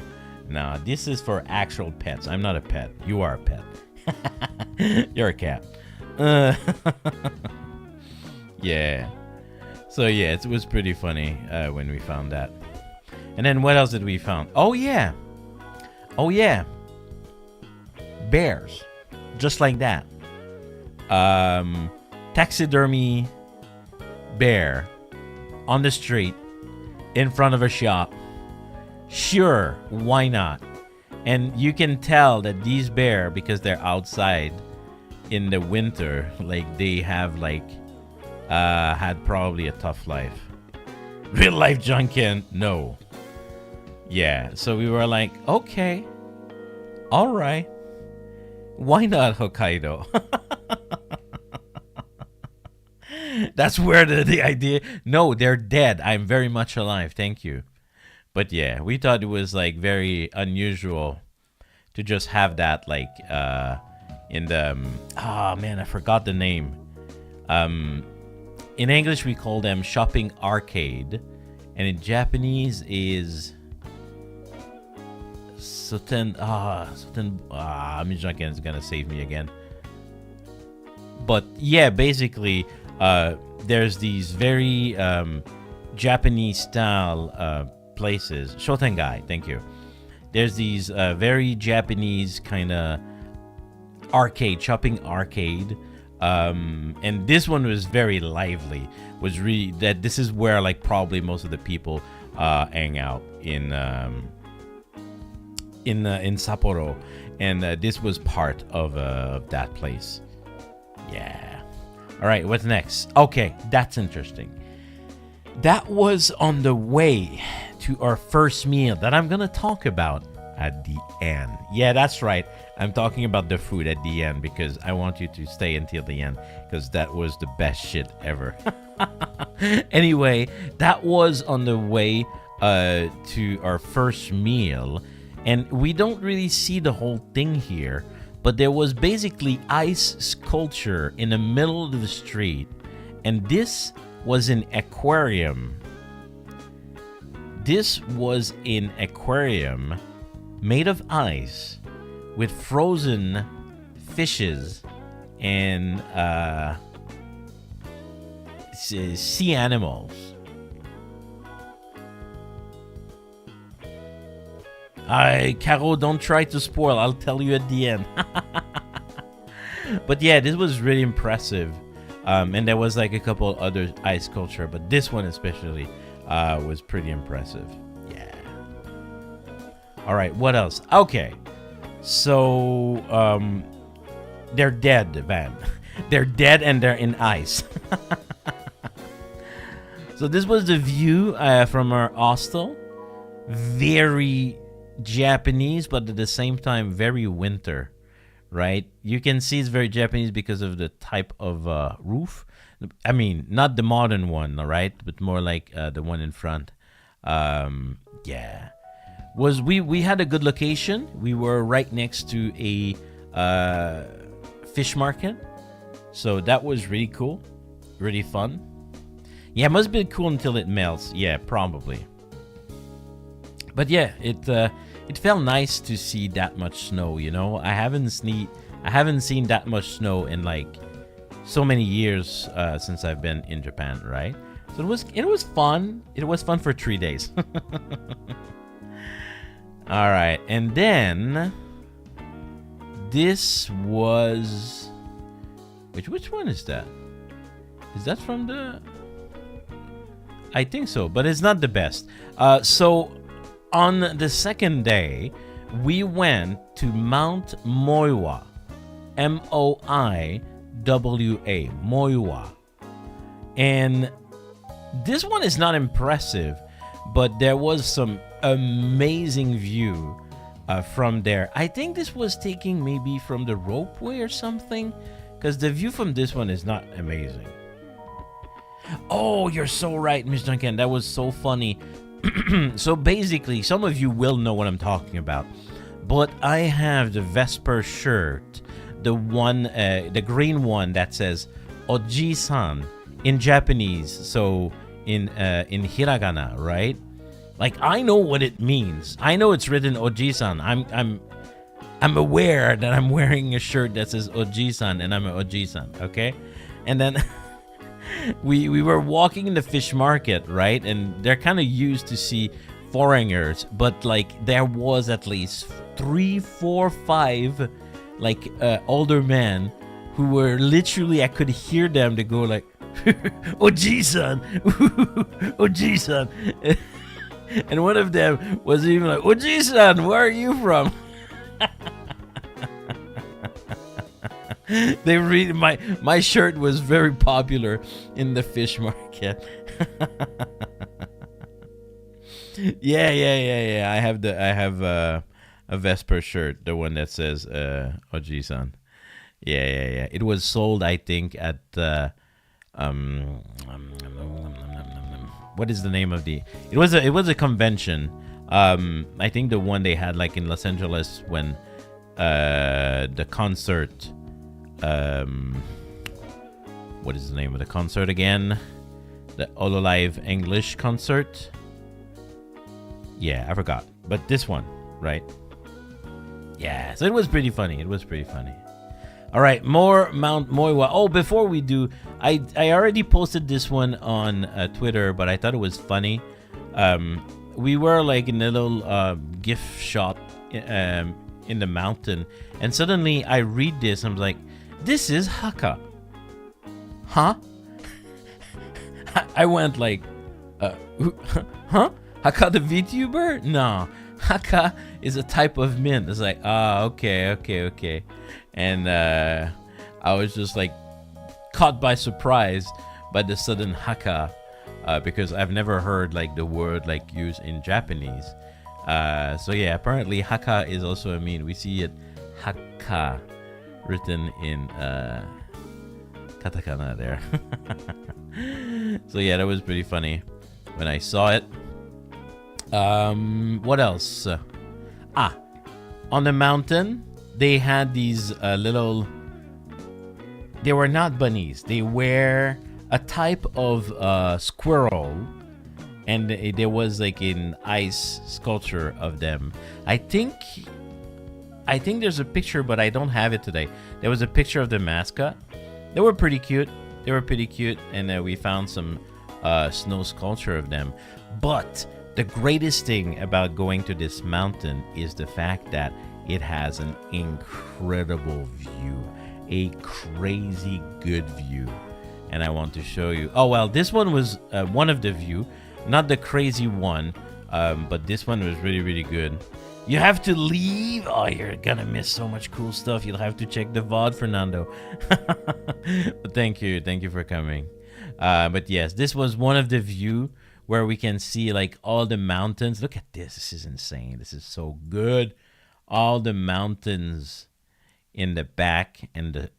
this is for actual pets. I'm not a pet. You are a pet. You're a cat. Yeah. So yeah, it was pretty funny when we found that. And then what else did we found? Oh yeah. Bears. Just like that. Taxidermy bear on the street in front of a shop. Sure, why not? And you can tell that these bear, because they're outside in the winter, like they have like had probably a tough life. Real life Janken, no. Yeah, so we were like, okay, all right, why not Hokkaido? That's where the idea. No, they're dead. I'm very much alive, thank you. But yeah, we thought it was like very unusual to just have that like in the man, I forgot the name. In English we call them shopping arcade, and in Japanese is Janken is gonna save me again. But yeah, basically there's these very Japanese style places. Shotengai, thank you. There's these very Japanese kind of arcade, shopping arcade. And this one was very lively. Was really that this is where like probably most of the people hang out in Sapporo, and this was part of that place. Yeah. All right, what's next? Okay, that's interesting. That was on the way to our first meal that I'm gonna talk about at the end. Yeah, that's right. I'm talking about the food at the end because I want you to stay until the end because that was the best shit ever. Anyway, that was on the way to our first meal, and we don't really see the whole thing here, but there was basically ice sculpture in the middle of the street, and this was an aquarium. This was an aquarium made of ice with frozen fishes and sea animals. Caro, don't try to spoil. I'll tell you at the end. But yeah, this was really impressive. And there was like a couple other ice sculpture, but this one especially was pretty impressive. Yeah. All right, what else? Okay. So, they're dead, Van. They're dead and they're in ice. So this was the view from our hostel. Very Japanese, but at the same time, very winter, right? You can see it's very Japanese because of the type of roof. I mean, not the modern one, right? But more like the one in front. Yeah. We had a good location. We were right next to a fish market, so that was really cool, really fun. Yeah, it must be cool until it melts. Yeah, probably. But yeah, it felt nice to see that much snow. You know, I haven't seen that much snow in like so many years since I've been in Japan, right? So it was fun. It was fun for 3 days. All right, and then this was which one is that? Is that from the? I think so, but it's not the best. So on the second day, we went to Mount Moiwa, Moiwa, Moiwa, and this one is not impressive, but there was some amazing view from there. I think this was taking maybe from the ropeway or something, because the view from this one is not amazing. Oh, you're so right, Miss Janken. That was so funny. So basically, some of you will know what I'm talking about. But I have the Vesper shirt, the one, the green one that says Oji-san in Japanese. So in hiragana, right? Like, I know what it means. I know it's written Oji-san. I'm aware that I'm wearing a shirt that says Oji-san, and I'm an Oji-san, okay? And then we were walking in the fish market, right? And they're kind of used to see foreigners, but like there was at least 3, 4, 5 like older men who were literally, I could hear them, they go like Oji-san, Oji-san. And one of them was even like, Oji-san, where are you from? They really, my shirt was very popular in the fish market. Yeah. I have a Vesper shirt, the one that says Oji-san. Yeah. It was sold, I think, at what is the name of the? It was a convention. I think the one they had like in Los Angeles when the concert. What is the name of the concert again? The Hololive English concert. Yeah, I forgot. But this one, right? Yeah, so it was pretty funny. All right, more Mount Moiwa. Oh, before we do, I already posted this one on Twitter, but I thought it was funny. We were like in a little gift shop in the mountain, and suddenly I read this. I'm like, this is Haka. Huh? I went like, huh? Haka the VTuber? No. Haka is a type of mint. It's like, okay. And I was just like caught by surprise by the sudden Haka, because I've never heard like the word like used in Japanese. So yeah, apparently Haka is also a mint. We see it Haka written in katakana there. So yeah, that was pretty funny when I saw it. What else? On the mountain, they had these little... They were not bunnies. They were a type of squirrel. And there was like an ice sculpture of them. I think there's a picture, but I don't have it today. There was a picture of the mascot. They were pretty cute. And we found some snow sculpture of them. But the greatest thing about going to this mountain is the fact that it has an incredible view. A crazy good view. And I want to show you. Oh, well, this one was one of the view. Not the crazy one. But this one was really, really good. You have to leave. Oh, you're gonna miss so much cool stuff. You'll have to check the VOD, Fernando. But thank you for coming. But yes, this was one of the view where we can see like all the mountains. Look at this. This is insane. This is so good. All the mountains in the back and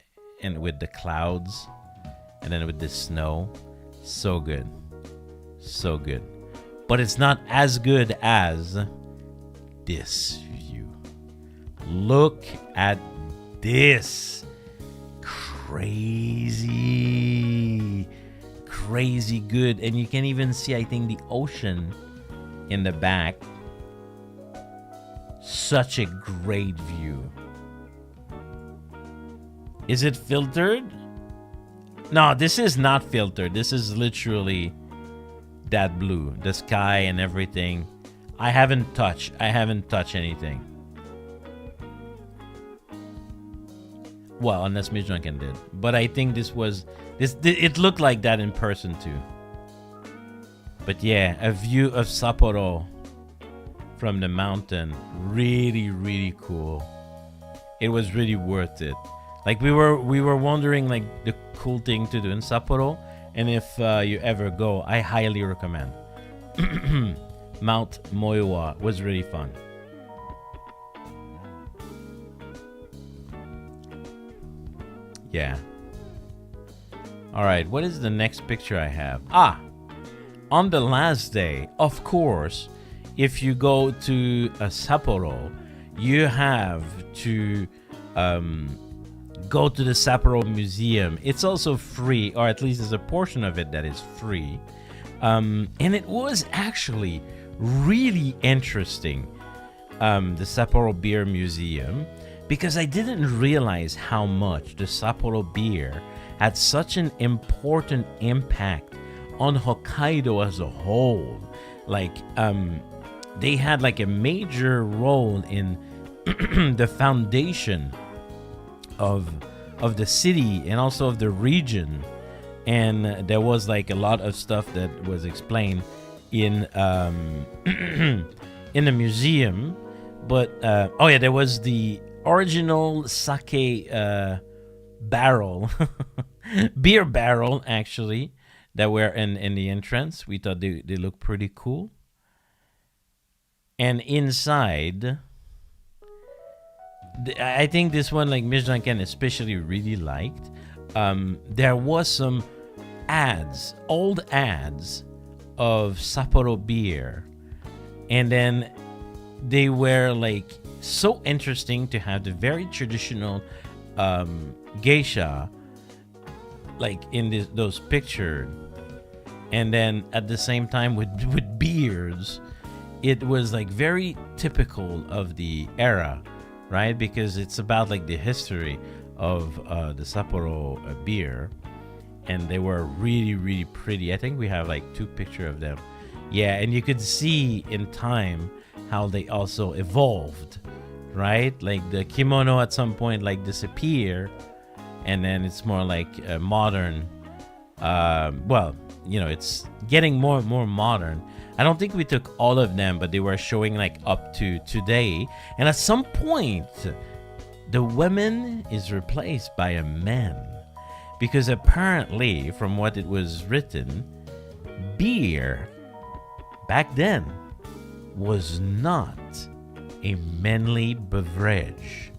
with the clouds, and then with the snow. So good. But it's not as good as this view. Look at this. Crazy good. And you can even see, I think, the ocean in the back. Such a great view. Is it filtered? No, this is not filtered. This is literally that blue, the sky and everything. I haven't touched anything. Well, unless Miss Janken did. But I think it looked like that in person too. But yeah, a view of Sapporo from the mountain. Really, really cool. It was really worth it. Like we were wondering like the cool thing to do in Sapporo. And if you ever go, I highly recommend. Mount Moiwa was really fun. Yeah. All right, what is the next picture I have? on the last day, of course, if you go to Sapporo, you have to go to the Sapporo Museum. It's also free, or at least there's a portion of it that is free. And it was actually really interesting, the Sapporo Beer Museum, because I didn't realize how much the Sapporo beer had such an important impact on Hokkaido as a whole. Like, they had like a major role in the foundation of the city and also of the region. And there was like a lot of stuff that was explained in in the museum. But oh yeah, there was the original sake barrel, beer barrel actually, that were in the entrance. We thought they looked pretty cool. And inside, I think this one, like Miss Janken especially really liked, there was some ads, old ads of Sapporo beer. And then they were like so interesting to have the very traditional geisha like in those pictures. And then at the same time with beers, it was like very typical of the era, right? Because it's about like the history of the Sapporo beer. And they were really, really pretty. I think we have like 2 pictures of them. Yeah, and you could see in time how they also evolved, right? Like the kimono at some point like disappear, and then it's more like a modern, well, you know, it's getting more and more modern. I don't think we took all of them, but they were showing like up to today. And at some point, the woman is replaced by a man. Because apparently, from what it was written, beer back then was not a manly beverage.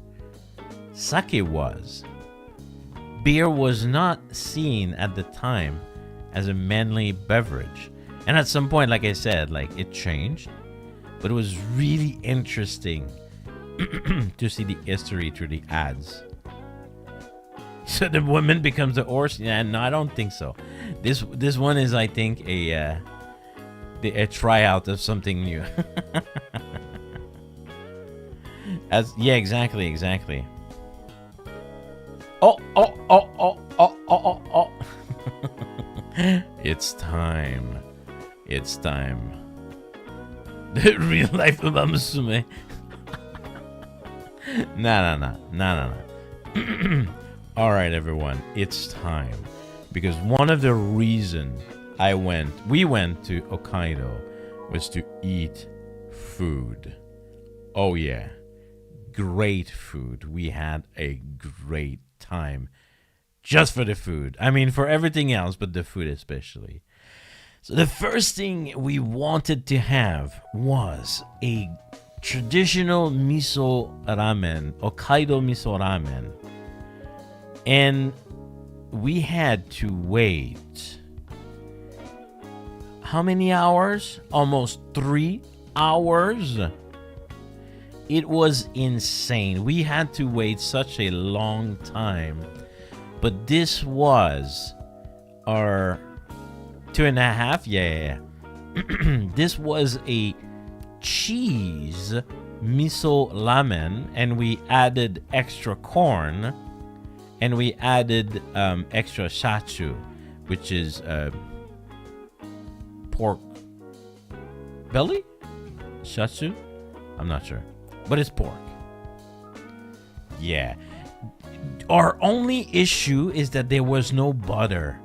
Sake was. Beer was not seen at the time as a manly beverage. And at some point, like I said, like it changed. But it was really interesting to see the history through the ads. So the woman becomes a horse? Yeah, no, I don't think so. This one is, I think, a tryout of something new. Yeah, exactly. Oh. It's time. The real life of Musume. No. All right, everyone, it's time. Because one of the reasons we went to Hokkaido was to eat food. Oh yeah, great food. We had a great time just for the food. I mean, for everything else, but the food especially. So the first thing we wanted to have was a traditional miso ramen, Hokkaido miso ramen. And we had to wait how many hours? Almost 3 hours. It was insane. We had to wait such a long time. But this was our 2.5. Yeah. This was a cheese miso ramen, and we added extra corn. And we added extra shachu, which is pork belly? Shachu? I'm not sure. But it's pork. Yeah. Our only issue is that there was no butter.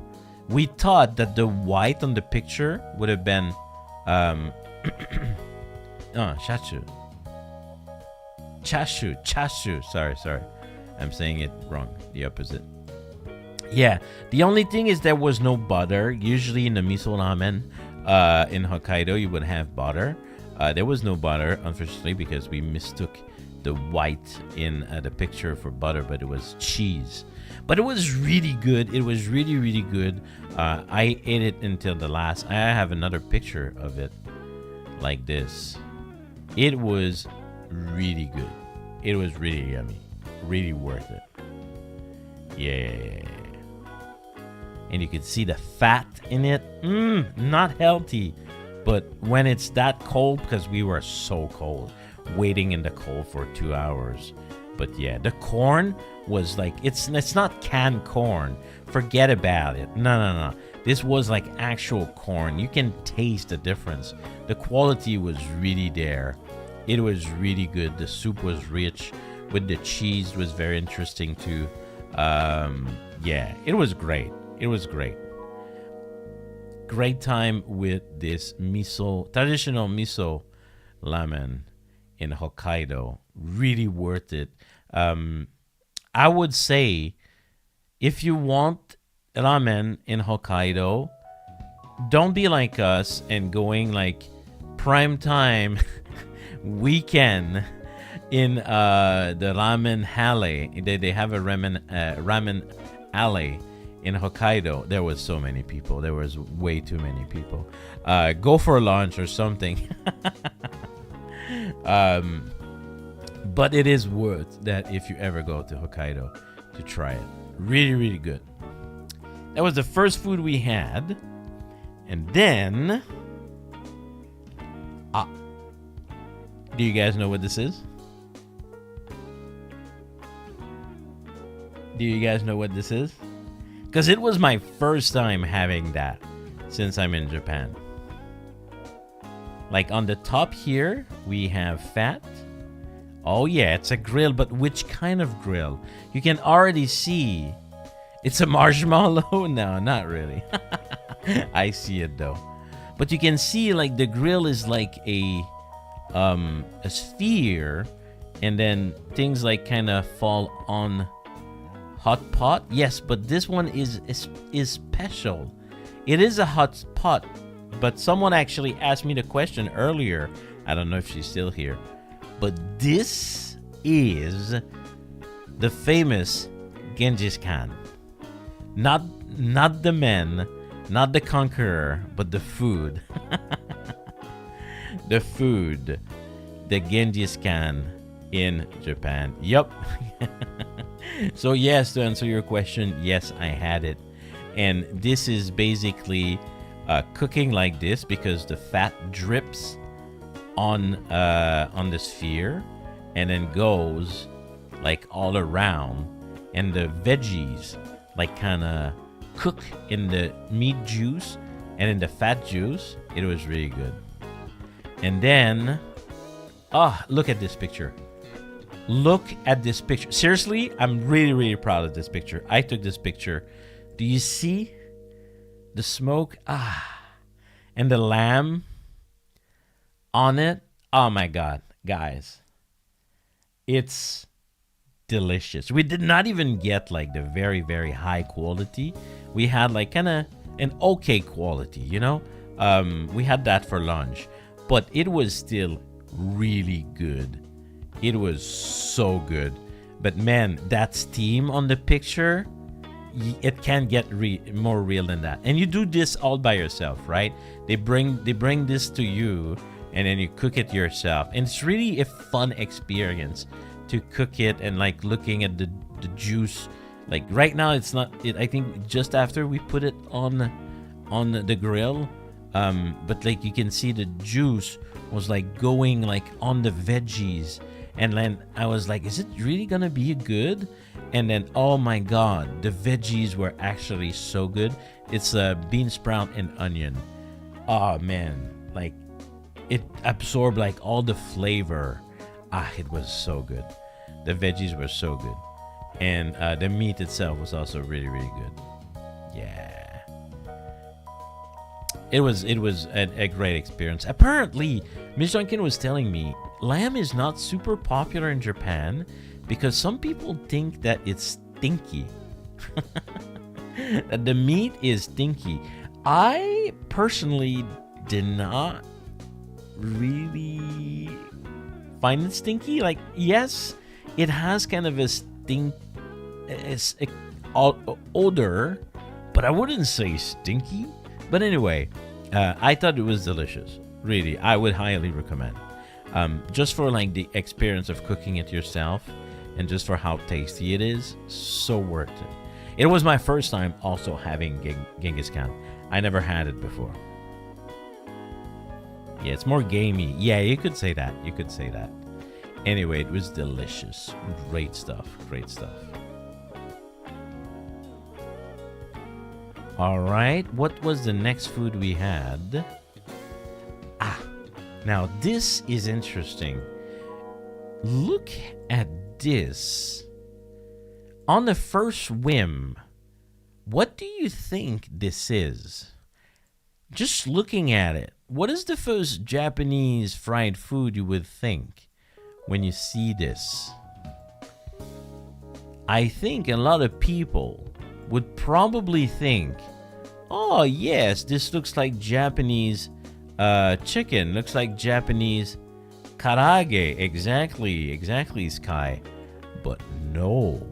We thought that the white on the picture would have been shachu. Chashu. Sorry. I'm saying it wrong. The opposite. Yeah. The only thing is there was no butter. Usually in the miso ramen in Hokkaido, you would have butter. There was no butter, unfortunately, because we mistook the white in the picture for butter, but it was cheese. but it was really good. It was really, really good. I ate it until the last. I have another picture of it like this. It was really good. It was really yummy. Really worth it. Yeah. And you could see the fat in it. Not healthy. But when it's that cold, because we were so cold, waiting in the cold for 2 hours. But yeah, the corn was like, it's not canned corn. Forget about it. No. This was like actual corn. You can taste the difference. The quality was really there. It was really good. The soup was rich. With the cheese was very interesting too. Yeah, it was great. It was great. Great time with this traditional miso ramen in Hokkaido. Really worth it. I would say if you want ramen in Hokkaido, don't be like us and going like prime time weekend in the ramen alley. They have a ramen alley in Hokkaido. There was so many people. There was way too many people. Go for lunch or something. But it is worth that if you ever go to Hokkaido to try it. Really, really good. That was the first food we had. And then... do you guys know what this is? Do you guys know what this is? Because it was my first time having that since I'm in Japan. Like on the top here, we have fat. Oh yeah, it's a grill, but which kind of grill? You can already see it's a marshmallow. No, not really. I see it though. But you can see like the grill is like a sphere, and then things like kind of fall on hot pot. Yes, but this one is special. It is a hot pot, but someone actually asked me the question earlier. I don't know if she's still here, but this is the famous Genghis Khan. Not the man, not the conqueror, but the food. The food, the Genghis Khan in Japan. Yup. So yes, to answer your question, yes, I had it. And this is basically cooking like this because the fat drips on the sphere and then goes like all around, and the veggies like kind of cook in the meat juice and in the fat juice. It was really good. And then, look at this picture. Look at this picture. Seriously, I'm really, really proud of this picture. I took this picture. Do you see the smoke? And the lamb on it. Oh my God, guys. It's delicious. We did not even get like the very, very high quality. We had like kind of an okay quality, you know? We had that for lunch. But it was still really good. It was so good. But man, that steam on the picture, it can't get more real than that. And you do this all by yourself, right? They bring this to you, and then you cook it yourself. And it's really a fun experience to cook it, and like looking at the juice. Like right now, it's not. I think just after we put it on the grill. But like you can see the juice was like going like on the veggies, and then I was like, is it really gonna be good? And then oh my God, the veggies were actually so good. It's bean sprout and onion. Oh man, like it absorbed like all the flavor. It was so good. The veggies were so good, and the meat itself was also really, really good. Yeah. It was a great experience. Apparently, Miss Janken was telling me lamb is not super popular in Japan because some people think that it's stinky. That the meat is stinky. I personally did not really find it stinky. Like, yes, it has kind of a stink. odor, but I wouldn't say stinky. But anyway, I thought it was delicious. Really, I would highly recommend. Just for like the experience of cooking it yourself, and just for how tasty it is, so worth it. It was my first time also having Genghis Khan. I never had it before. Yeah, it's more gamey. Yeah, you could say that. You could say that. Anyway, it was delicious. Great stuff. Great stuff. All right. What was the next food we had? Now this is interesting. Look at this. On the first whim, what do you think this is? Just looking at it, what is the first Japanese fried food you would think when you see this? I think a lot of people would probably think, oh yes, this looks like Japanese chicken, looks like Japanese karaage. Exactly, Sky. But no,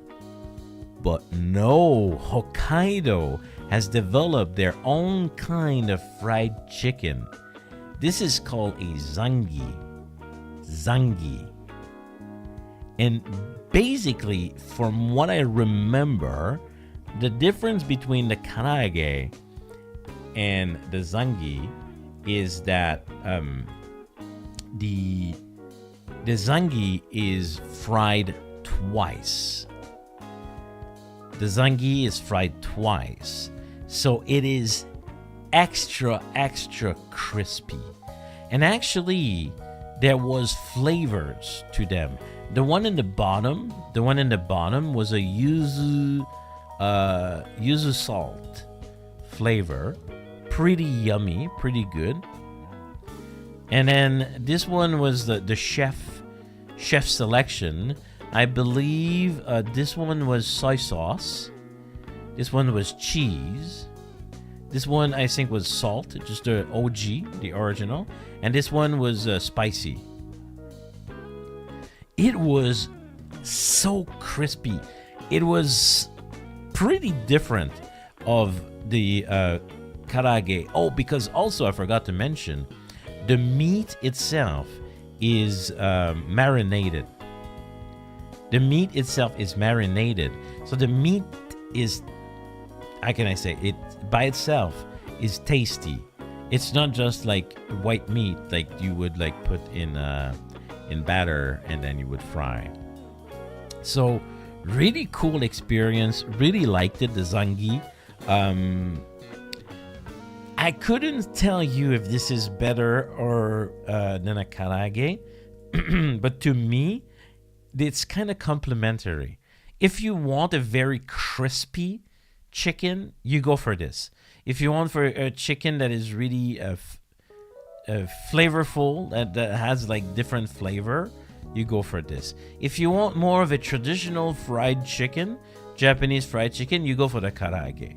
Hokkaido has developed their own kind of fried chicken. This is called a zangi. And basically, from what I remember, the difference between the karaage and the zangi is that the zangi is fried twice. The zangi is fried twice, so it is extra crispy. And actually, there was flavors to them. The one in the bottom was a yuzu salt flavor. Pretty yummy, pretty good. And then this one was the chef selection. I believe this one was soy sauce. This one was cheese. This one I think was salt, just the OG, the original. And this one was spicy. It was so crispy. It was pretty different of the karaage. Oh, because also I forgot to mention, the meat itself is marinated. The meat itself is marinated. So the meat is, how can I say, it by itself is tasty. It's not just like white meat like you would like put in batter and then you would fry. So really cool experience. Really liked it, the zangi. I couldn't tell you if this is better or than a karaage, but to me, it's kind of complementary. If you want a very crispy chicken, you go for this. If you want for a chicken that is really flavorful, that has like different flavor, you go for this. If you want more of a traditional fried chicken, Japanese fried chicken, you go for the karaage.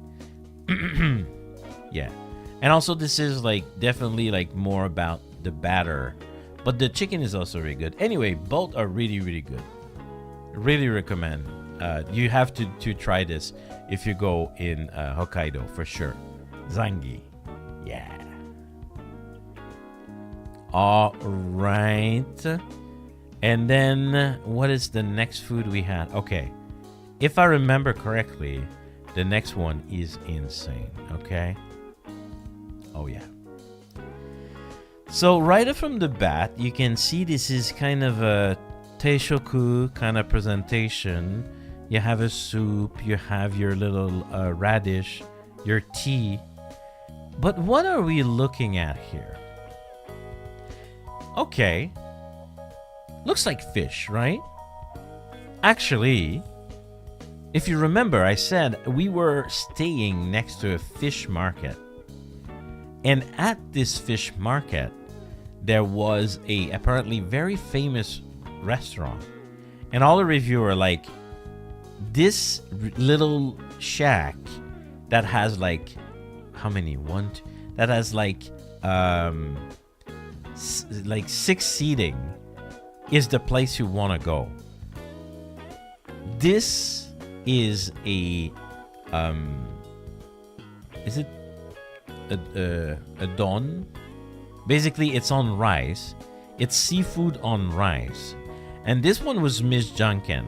Yeah. And also this is like definitely like more about the batter, but the chicken is also really good. Anyway, both are really good. Really recommend. You have to try this if you go in Hokkaido for sure. Zangi. Yeah. All right. And then what is the next food we had? Okay. If I remember correctly, the next one is insane. Okay. Oh yeah. So right from the bat, you can see this is kind of a teishoku kind of presentation. You have a soup, you have your little radish, your tea. But what are we looking at here? Okay. Looks like fish, right? Actually, if you remember, I said we were staying next to a fish market. And at this fish market, there was a apparently very famous restaurant. And all the reviews were like, this little shack that has like, how many? One, two, that has like 6 seating is the place you want to go. This is a is it a don? Basically, it's on rice. It's seafood on rice. And this one was Miss Janken.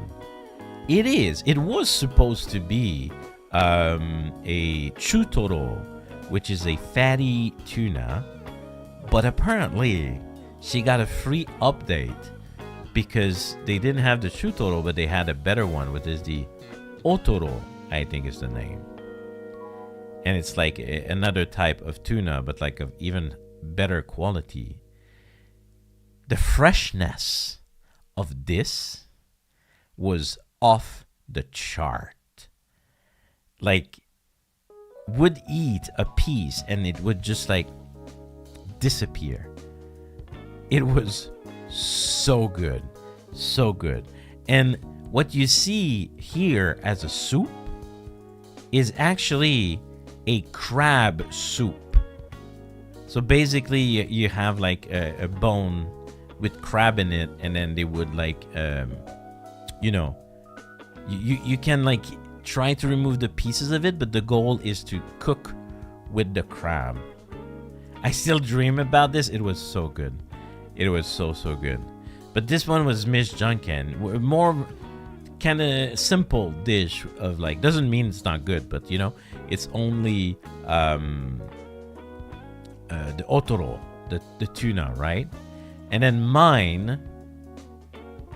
It was supposed to be a chutoro, which is a fatty tuna. But apparently, she got a free update because they didn't have the chutoro, but they had a better one, which is the otoro, I think is the name. And it's like another type of tuna, but like of even better quality. The freshness of this was off the chart. Like, would eat a piece and it would just like disappear. It was so good. So good. And what you see here as a soup is actually a crab soup. So basically you have like a bone with crab in it, and then they would like you can like try to remove the pieces of it, but the goal is to cook with the crab. I still dream about this. It was so good. It was so good. But this one was Miss Janken. More kind of simple dish of like, doesn't mean it's not good, but you know, it's only the otoro, the tuna, right? And then mine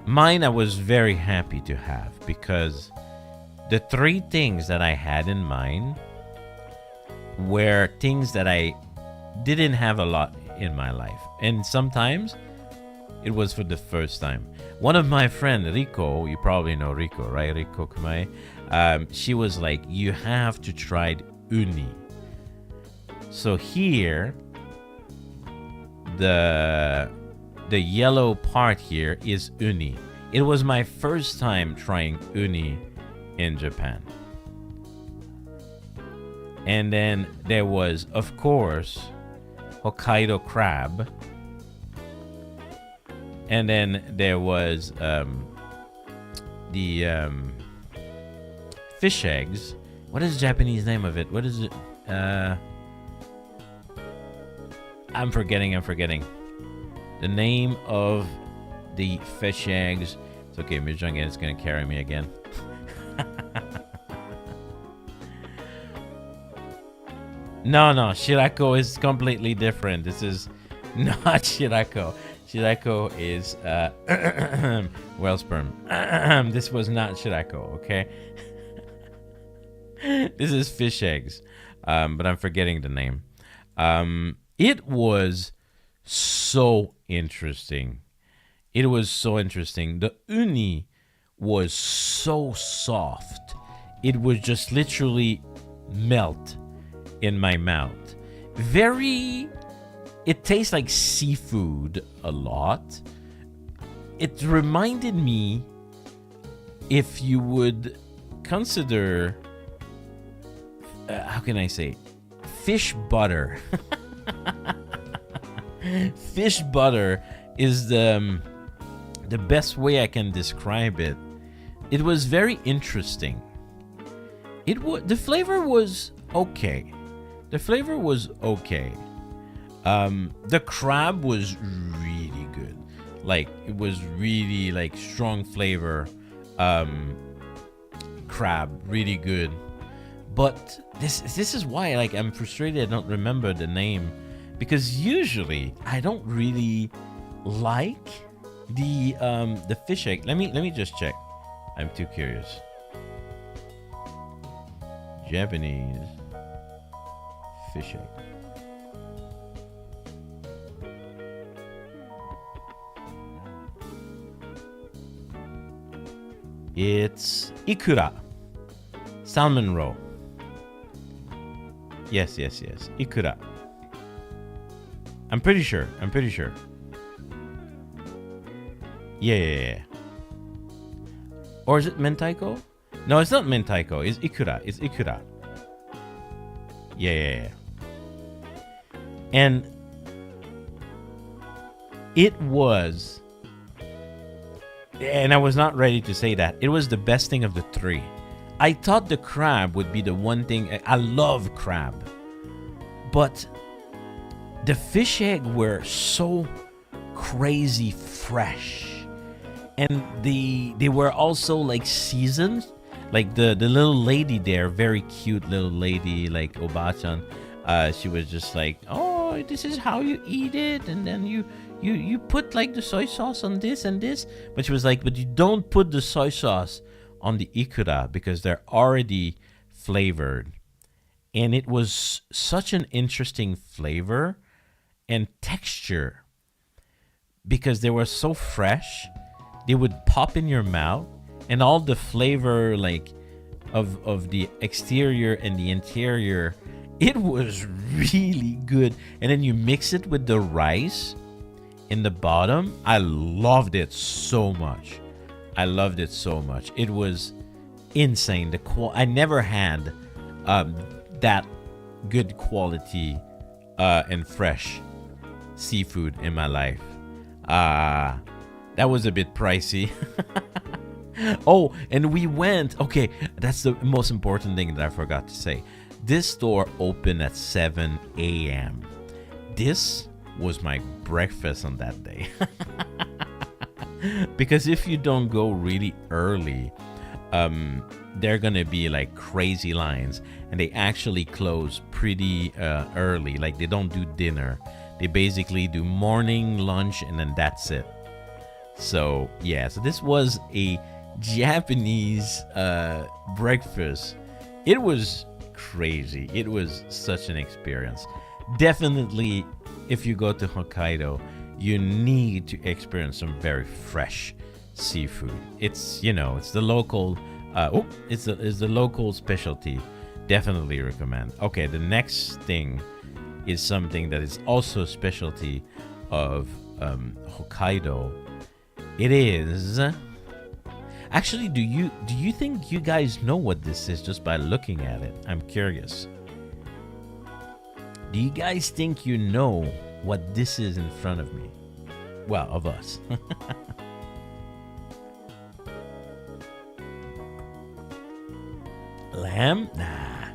I was very happy to have, because the three things that I had in mind were things that I didn't have a lot in my life, and sometimes it was for the first time. One of my friend Rico, you probably know Rico, right? Rico Kumae. She was like, you have to try uni. So here, the yellow part here is uni. It was my first time trying uni in Japan. And then there was, of course, Hokkaido crab. And then there was the fish eggs. What is the Japanese name of it? What is it? I'm forgetting. The name of the fish eggs. It's okay, Mijangen is going to carry me again. No, shirako is completely different. This is not shirako. Shirako is whale sperm. This was not shirako, okay? This is fish eggs, but I'm forgetting the name. It was so interesting. It was so interesting. The uni was so soft. It would just literally melt in my mouth. It tastes like seafood a lot. It reminded me, if you would consider, how can I say, fish butter. Fish butter is the best way I can describe it. It was very interesting. The flavor was okay. The crab was really good. Like, it was really like strong flavor. Crab, really good. But this is why, like, I'm frustrated I don't remember the name, because usually I don't really like the fish egg. Let me just check. I'm too curious. Japanese fish egg. It's ikura. Salmon roe. Yes. Ikura. I'm pretty sure. Yeah. Or is it mentaiko? No, it's not mentaiko. It's ikura. Yeah. And it was, and I was not ready to say that, it was the best thing of the three. I thought the crab would be the one thing. I love crab, but the fish egg were so crazy fresh, and they were also like seasoned. Like the little lady there, very cute little lady, like Obachan. She was just like, oh, this is how you eat it, and then you put like the soy sauce on this and this. But she was like, but you don't put the soy sauce on the ikura because they're already flavored. And it was such an interesting flavor and texture because they were so fresh. They would pop in your mouth, and all the flavor like of the exterior and the interior, it was really good. And then you mix it with the rice in the bottom. I loved it so much. I loved it so much. It was insane. I never had that good quality and fresh seafood in my life. That was a bit pricey. Oh, and we went. Okay, that's the most important thing that I forgot to say. This store opened at 7 a.m. This was my breakfast on that day. Because if you don't go really early, there are gonna be like crazy lines, and they actually close pretty early. Like they don't do dinner. They basically do morning, lunch, and then that's it. So yeah, so this was a Japanese breakfast. It was crazy. It was such an experience. Definitely, if you go to Hokkaido, you need to experience some very fresh seafood. It's, you know, it's the local it's the local specialty. Definitely recommend. Okay, the next thing is something that is also a specialty of Hokkaido. It is actually, do you think you guys know what this is just by looking at it? I'm curious. Do you guys think you know what this is in front of me? Well, of us. Lamb? Nah.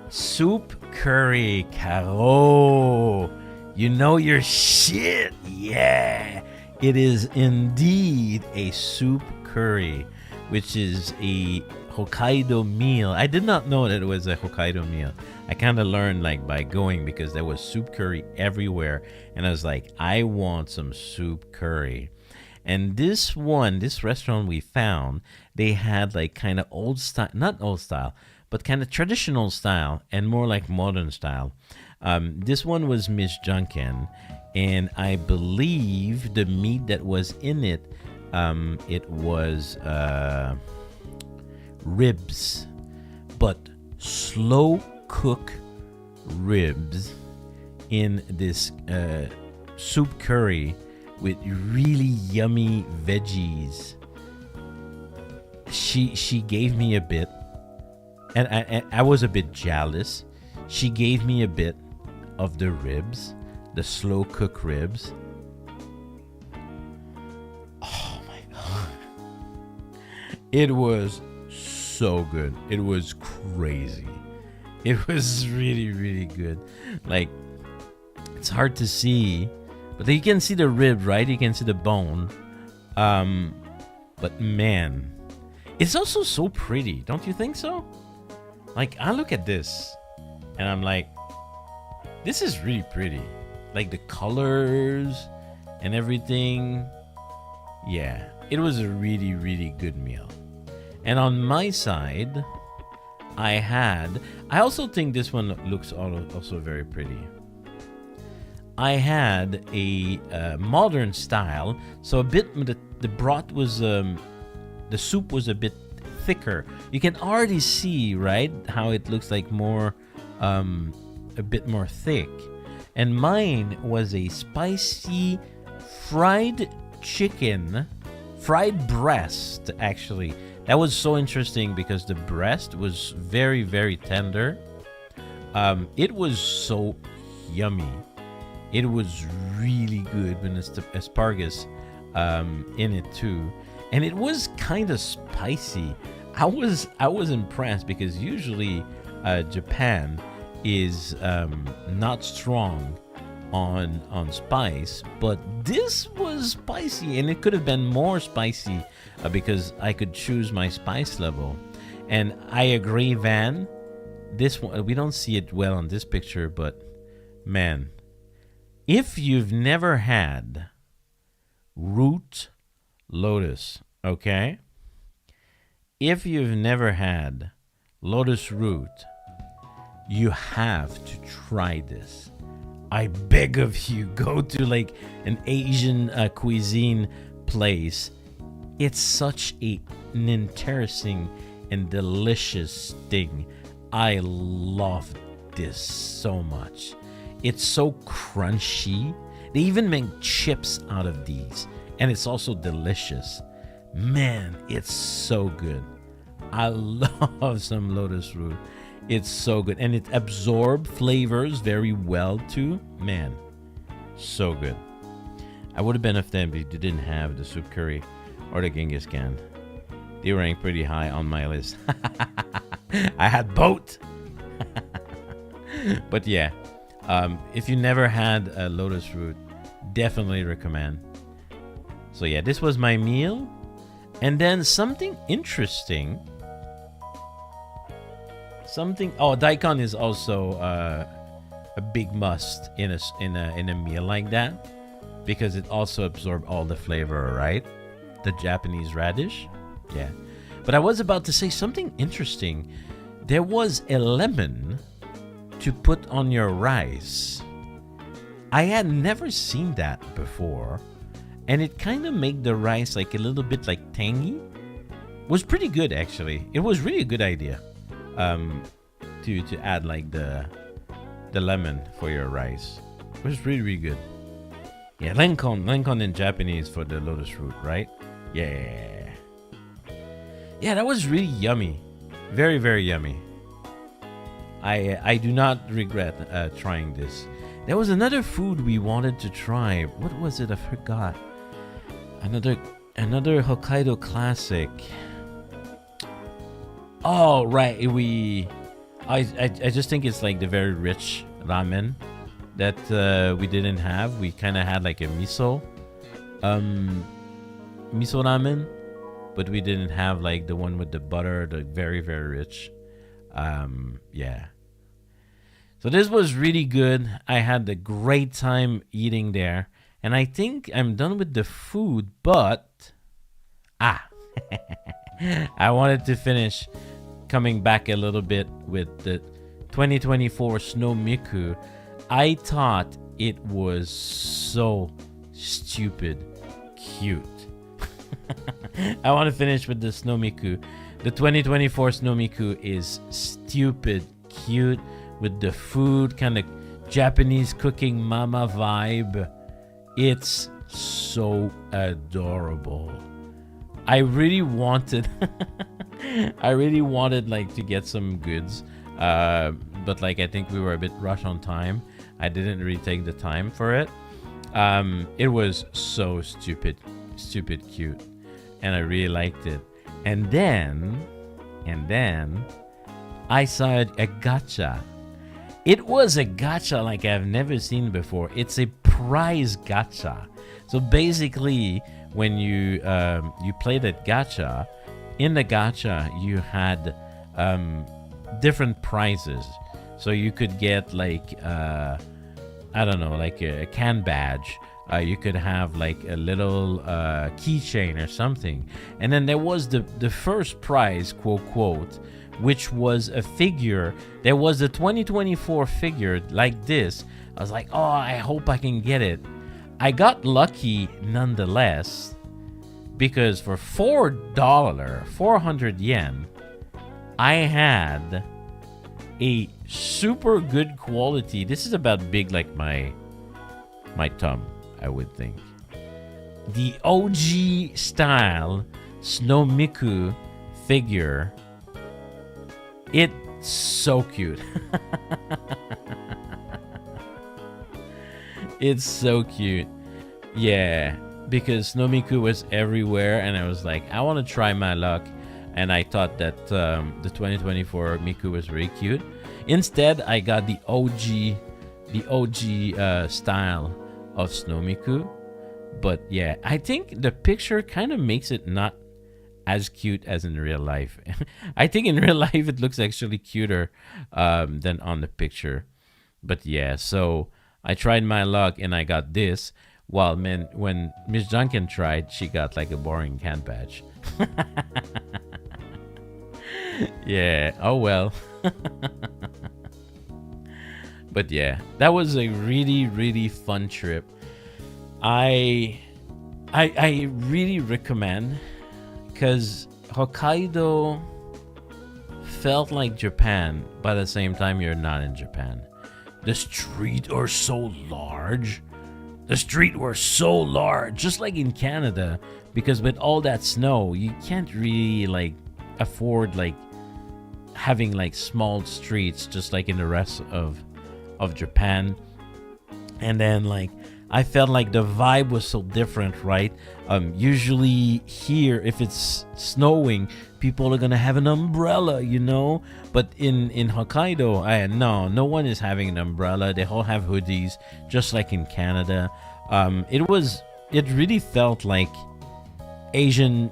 Soup curry, Caro. You know your shit. Yeah. It is indeed a soup curry, which is a Hokkaido meal. I did not know that it was a Hokkaido meal. I kind of learned like by going, because there was soup curry everywhere, and I was like, I want some soup curry. And this restaurant we found, they had like kind of old style, not old style, but kind of traditional style and more like modern style. This one was Miss Janken, and I believe the meat that was in it, it was ribs, but slow cook ribs in this soup curry with really yummy veggies. She gave me a bit, and I was a bit jealous. She gave me a bit of the ribs, the slow cook ribs. Oh my god. It was so good. It was crazy. It was really, really good. Like, it's hard to see, but you can see the rib, right? You can see the bone. But man, it's also so pretty. Don't you think so? Like, I look at this and I'm like, this is really pretty. Like the colors and everything. Yeah, it was a really, really good meal. And on my side, I also think this one looks also very pretty. I had a modern style, so a bit, the broth was, the soup was a bit thicker. You can already see, right, how it looks like more, a bit more thick. And mine was a spicy fried chicken, fried breast, actually. That was so interesting because the breast was very, very tender. It was so yummy. It was really good when it's the asparagus in it too. And it was kind of spicy. I was impressed because usually Japan is not strong on spice, but this was spicy, and it could have been more spicy because I could choose my spice level. And I agree, Van. This one, we don't see it well on this picture, but man, if you've never had root lotus, okay? If you've never had lotus root, you have to try this. I beg of you, go to like an Asian cuisine place. It's such an interesting and delicious thing. I love this so much. It's so crunchy. They even make chips out of these, and it's also delicious. Man, it's so good. I love some lotus root. It's so good, and it absorbs flavors very well too. Man, so good. I would have been if they didn't have the soup curry or the Genghis Khan. They rank pretty high on my list. I had both. But yeah, if you never had a lotus root, definitely recommend. So yeah, this was my meal. And then something interesting. Daikon is also a big must in a meal like that, because it also absorbs all the flavor, right? The Japanese radish. Yeah. But I was about to say something interesting. There was a lemon to put on your rice. I had never seen that before, and it kind of made the rice like a little bit like tangy. Was pretty good, actually. It was really a good idea to add like the lemon for your rice. It was really, really good. Yeah, renkon in Japanese for the lotus root, right? Yeah. Yeah, that was really yummy. Very, very yummy. I do not regret trying this. There was another food we wanted to try. What was it? I forgot. Another Hokkaido classic. Oh, right. I just think it's like the very rich ramen that we didn't have. We kind of had like a miso ramen, but we didn't have like the one with the butter, the very, very rich. Yeah. So this was really good. I had a great time eating there. And I think I'm done with the food, but I wanted to finish coming back a little bit with the 2024 Snow Miku. I thought it was so stupid cute. I want to finish with the Snow Miku. The 2024 Snow Miku is stupid cute with the food, kind of Japanese cooking mama vibe. It's so adorable. I really wanted like to get some goods, but like I think we were a bit rushed on time. I didn't really take the time for it. It was so stupid cute, and I really liked it. And then I saw a gacha. It was a gacha like I've never seen before. It's a prize gacha. So basically, when you played at gacha, in the gacha you had different prizes. So you could get like I don't know, like a can badge. You could have like a little keychain or something. And then there was the first prize, quote, which was a figure. There was a 2024 figure like this. I was like, oh, I hope I can get it. I got lucky nonetheless, because for $400 yen, I had a super good quality. This is about big like my thumb, I would think. The OG style Snow Miku figure. It's so cute. It's so cute. Yeah, because Snow Miku was everywhere, and I was like, I want to try my luck and I thought that the 2024 Miku was very cute. Instead, I got the OG style of Snow Miku. But yeah, I think the picture kind of makes it not as cute as in real life. I think in real life it looks actually cuter than on the picture. But yeah, so I tried my luck and I got this. While when Miss Janken tried, she got like a boring can patch. Yeah, oh well. But yeah, that was a really, really fun trip. I really recommend, because Hokkaido felt like Japan, but at the same time you're not in Japan. The streets are so large. The street were so large, just like in Canada, because with all that snow, you can't really like afford like having like small streets just like in the rest of Japan. And then like I felt like the vibe was so different, right? Usually here, if it's snowing, people are gonna have an umbrella, you know. But in Hokkaido, no one is having an umbrella. They all have hoodies, just like in Canada. It really felt like Asian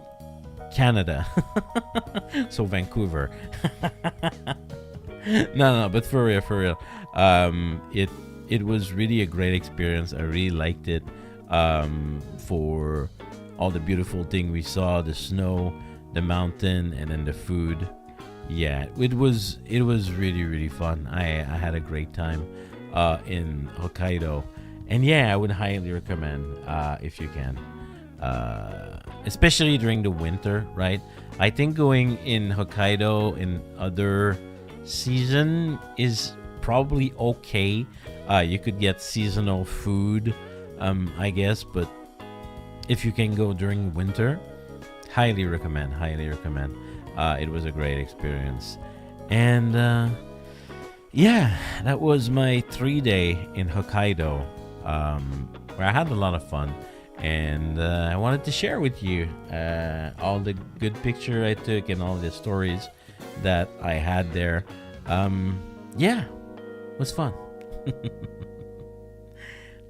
Canada. So Vancouver. No, but for real. It was really a great experience. I really liked it. For all the beautiful thing we saw, the snow, the mountain, and then the food. Yeah, it was really, really fun. I had a great time in Hokkaido. And yeah, I would highly recommend if you can. Especially during the winter, right? I think going in Hokkaido in other season is probably okay. You could get seasonal food, I guess, but if you can go during winter, highly recommend. It was a great experience. And yeah, that was my 3-day in Hokkaido, where I had a lot of fun. And I wanted to share with you all the good picture I took and all the stories that I had there. Yeah, it was fun.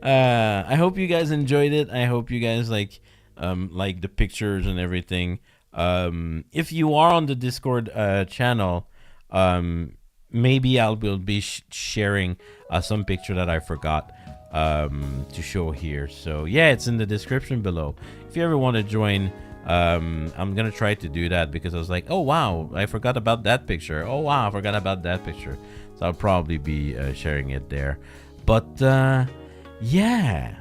I hope you guys enjoyed it. I hope you guys like the pictures and everything. If you are on the Discord channel, maybe I will be sharing some picture that I forgot to show here. So yeah, it's in the description below. If you ever want to join, I'm gonna try to do that, because I was like, oh wow, I forgot about that picture. Oh wow, I forgot about that picture. So I'll probably be sharing it there. But yeah,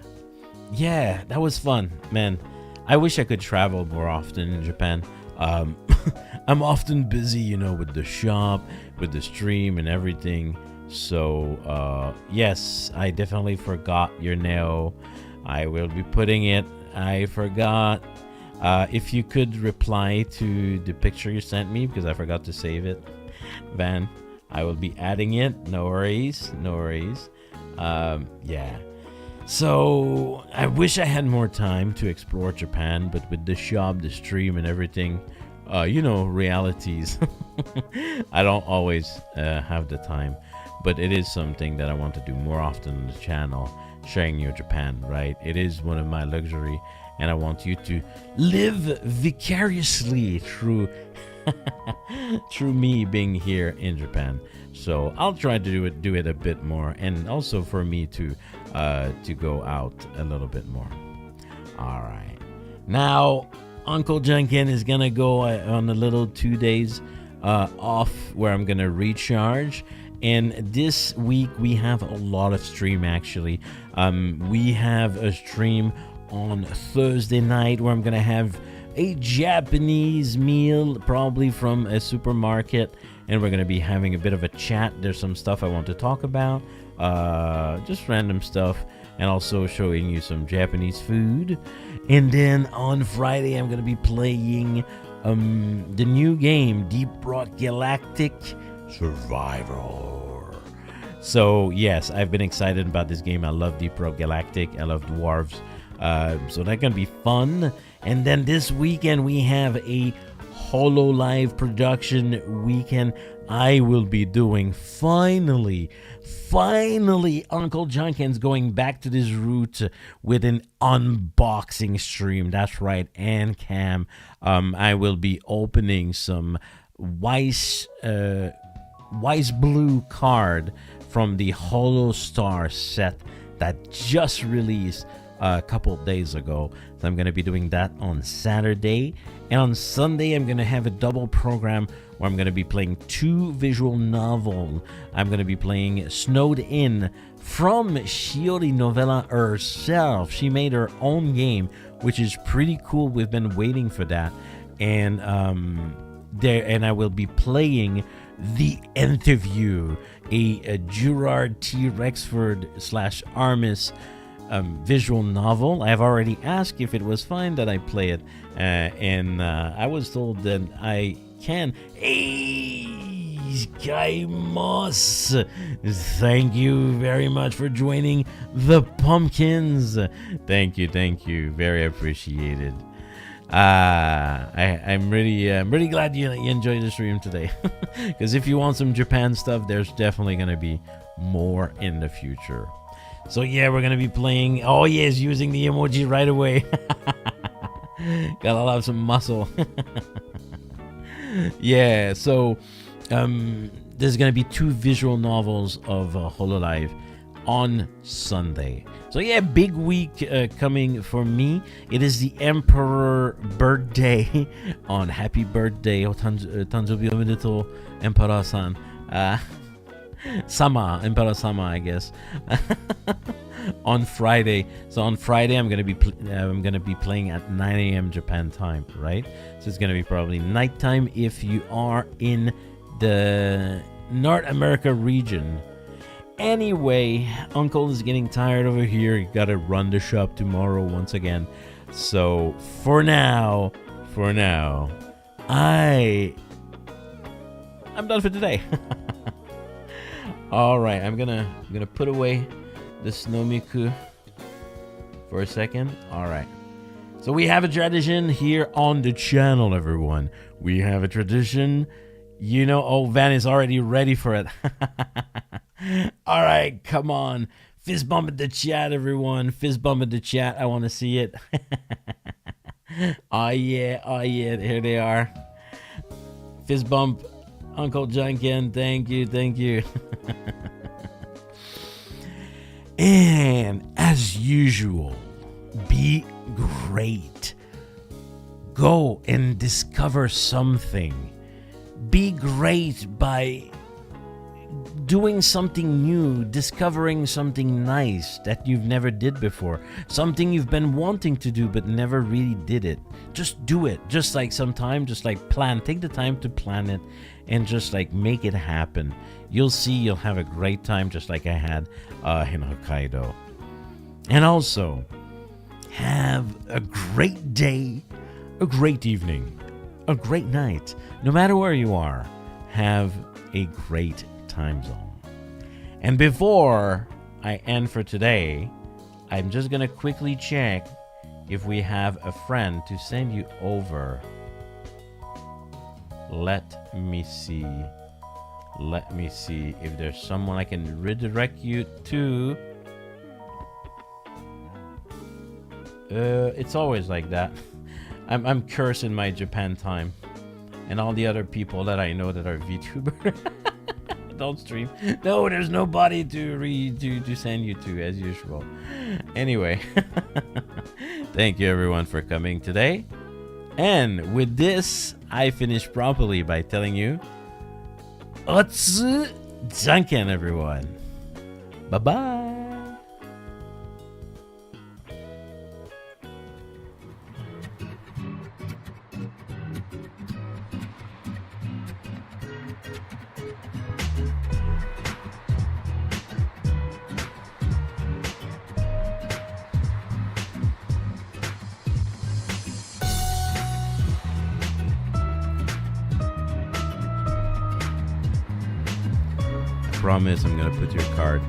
that was fun, man. I wish I could travel more often in Japan. I'm often busy, you know, with the shop, with the stream and everything. So yes, I definitely forgot your nail. I will be putting it. I forgot. If you could reply to the picture you sent me, because I forgot to save it, Van, I will be adding it. No worries. Yeah. So I wish I had more time to explore Japan, but with the shop, the stream, and everything, you know, realities, I don't always have the time. But it is something that I want to do more often on the channel, sharing you Japan, right? It is one of my luxury, and I want you to live vicariously through through me being here in Japan. So I'll try to do it a bit more, and also for me to go out a little bit more. All right, now Uncle Janken is gonna go on a little 2 days off, where I'm gonna recharge. And this week we have a lot of stream, actually. We have a stream on Thursday night where I'm gonna have a Japanese meal, probably from a supermarket, and we're gonna be having a bit of a chat. There's some stuff I want to talk about, just random stuff, and also showing you some Japanese food. And then on Friday I'm gonna be playing the new game, Deep Rock Galactic Survival. So yes, I've been excited about this game. I love Deep Rock Galactic. I love dwarves. So that's gonna be fun. And then this weekend we have a Hololive production weekend, I will be doing finally Uncle Janken's going back to this route with an unboxing stream. That's right, and Cam. I will be opening some Wise Blue card from the Holo Star set that just released a couple of days ago. So I'm going to be doing that on Saturday. And on Sunday, I'm going to have a double program where I'm going to be playing 2 visual novels. I'm going to be playing Snowed In from Shiori Novella herself. She made her own game, which is pretty cool. We've been waiting for that. And I will be playing The Interview, a Gerard T. Rexford / Armis visual novel. I've already asked if it was fine that I play it, and I was told that I can. Hey, Sky Moss, thank you very much for joining the Pumpkins. Thank you, very appreciated. I'm really glad you enjoyed the stream today, because if you want some Japan stuff, there's definitely gonna be more in the future. So yeah, we're gonna be playing. Oh yes, using the emoji right away. Gotta love some muscle. Yeah, so there's gonna be 2 visual novels of Hololive on Sunday. So yeah, big week coming for me. It is the Emperor birthday. On happy birthday, Tanjobi omedetou, Emperor-san. Emperor-sama, I guess. On Friday. So on Friday, I'm gonna be playing at 9 a.m. Japan time, right? So it's gonna be probably nighttime if you are in the North America region. Anyway, Uncle is getting tired over here. He gotta run the shop tomorrow once again. So for now, I'm done for today. All right, I'm gonna put away the Snomiku for a second. All right. So we have a tradition here on the channel, everyone. We have a tradition. You know, oh, Van is already ready for it. All right, come on. Fist bump at the chat, everyone. Fist bump at the chat. I want to see it. Oh yeah, here they are. Fist bump, Uncle Janken. Thank you. And as usual, be great. Go and discover something. Be great by doing something new, discovering something nice that you've never did before, something you've been wanting to do but never really did it. Just do it. Just like sometime, just like take the time to plan it and just like make it happen. You'll see you'll have a great time, just like I had in Hokkaido. And also, have a great day, a great evening, a great night. No matter where you are, have a great time zone. And before I end for today, I'm just gonna quickly check if we have a friend to send you over. Let me see if there's someone I can redirect you to. It's always like that. I'm cursing my Japan time and all the other people that I know that are VTuber. Don't stream. No, there's nobody to send you to, as usual. Anyway, thank you everyone for coming today. And with this, I finish properly by telling you, Zatsu Janken, everyone. Bye-bye. Promise I'm gonna put your card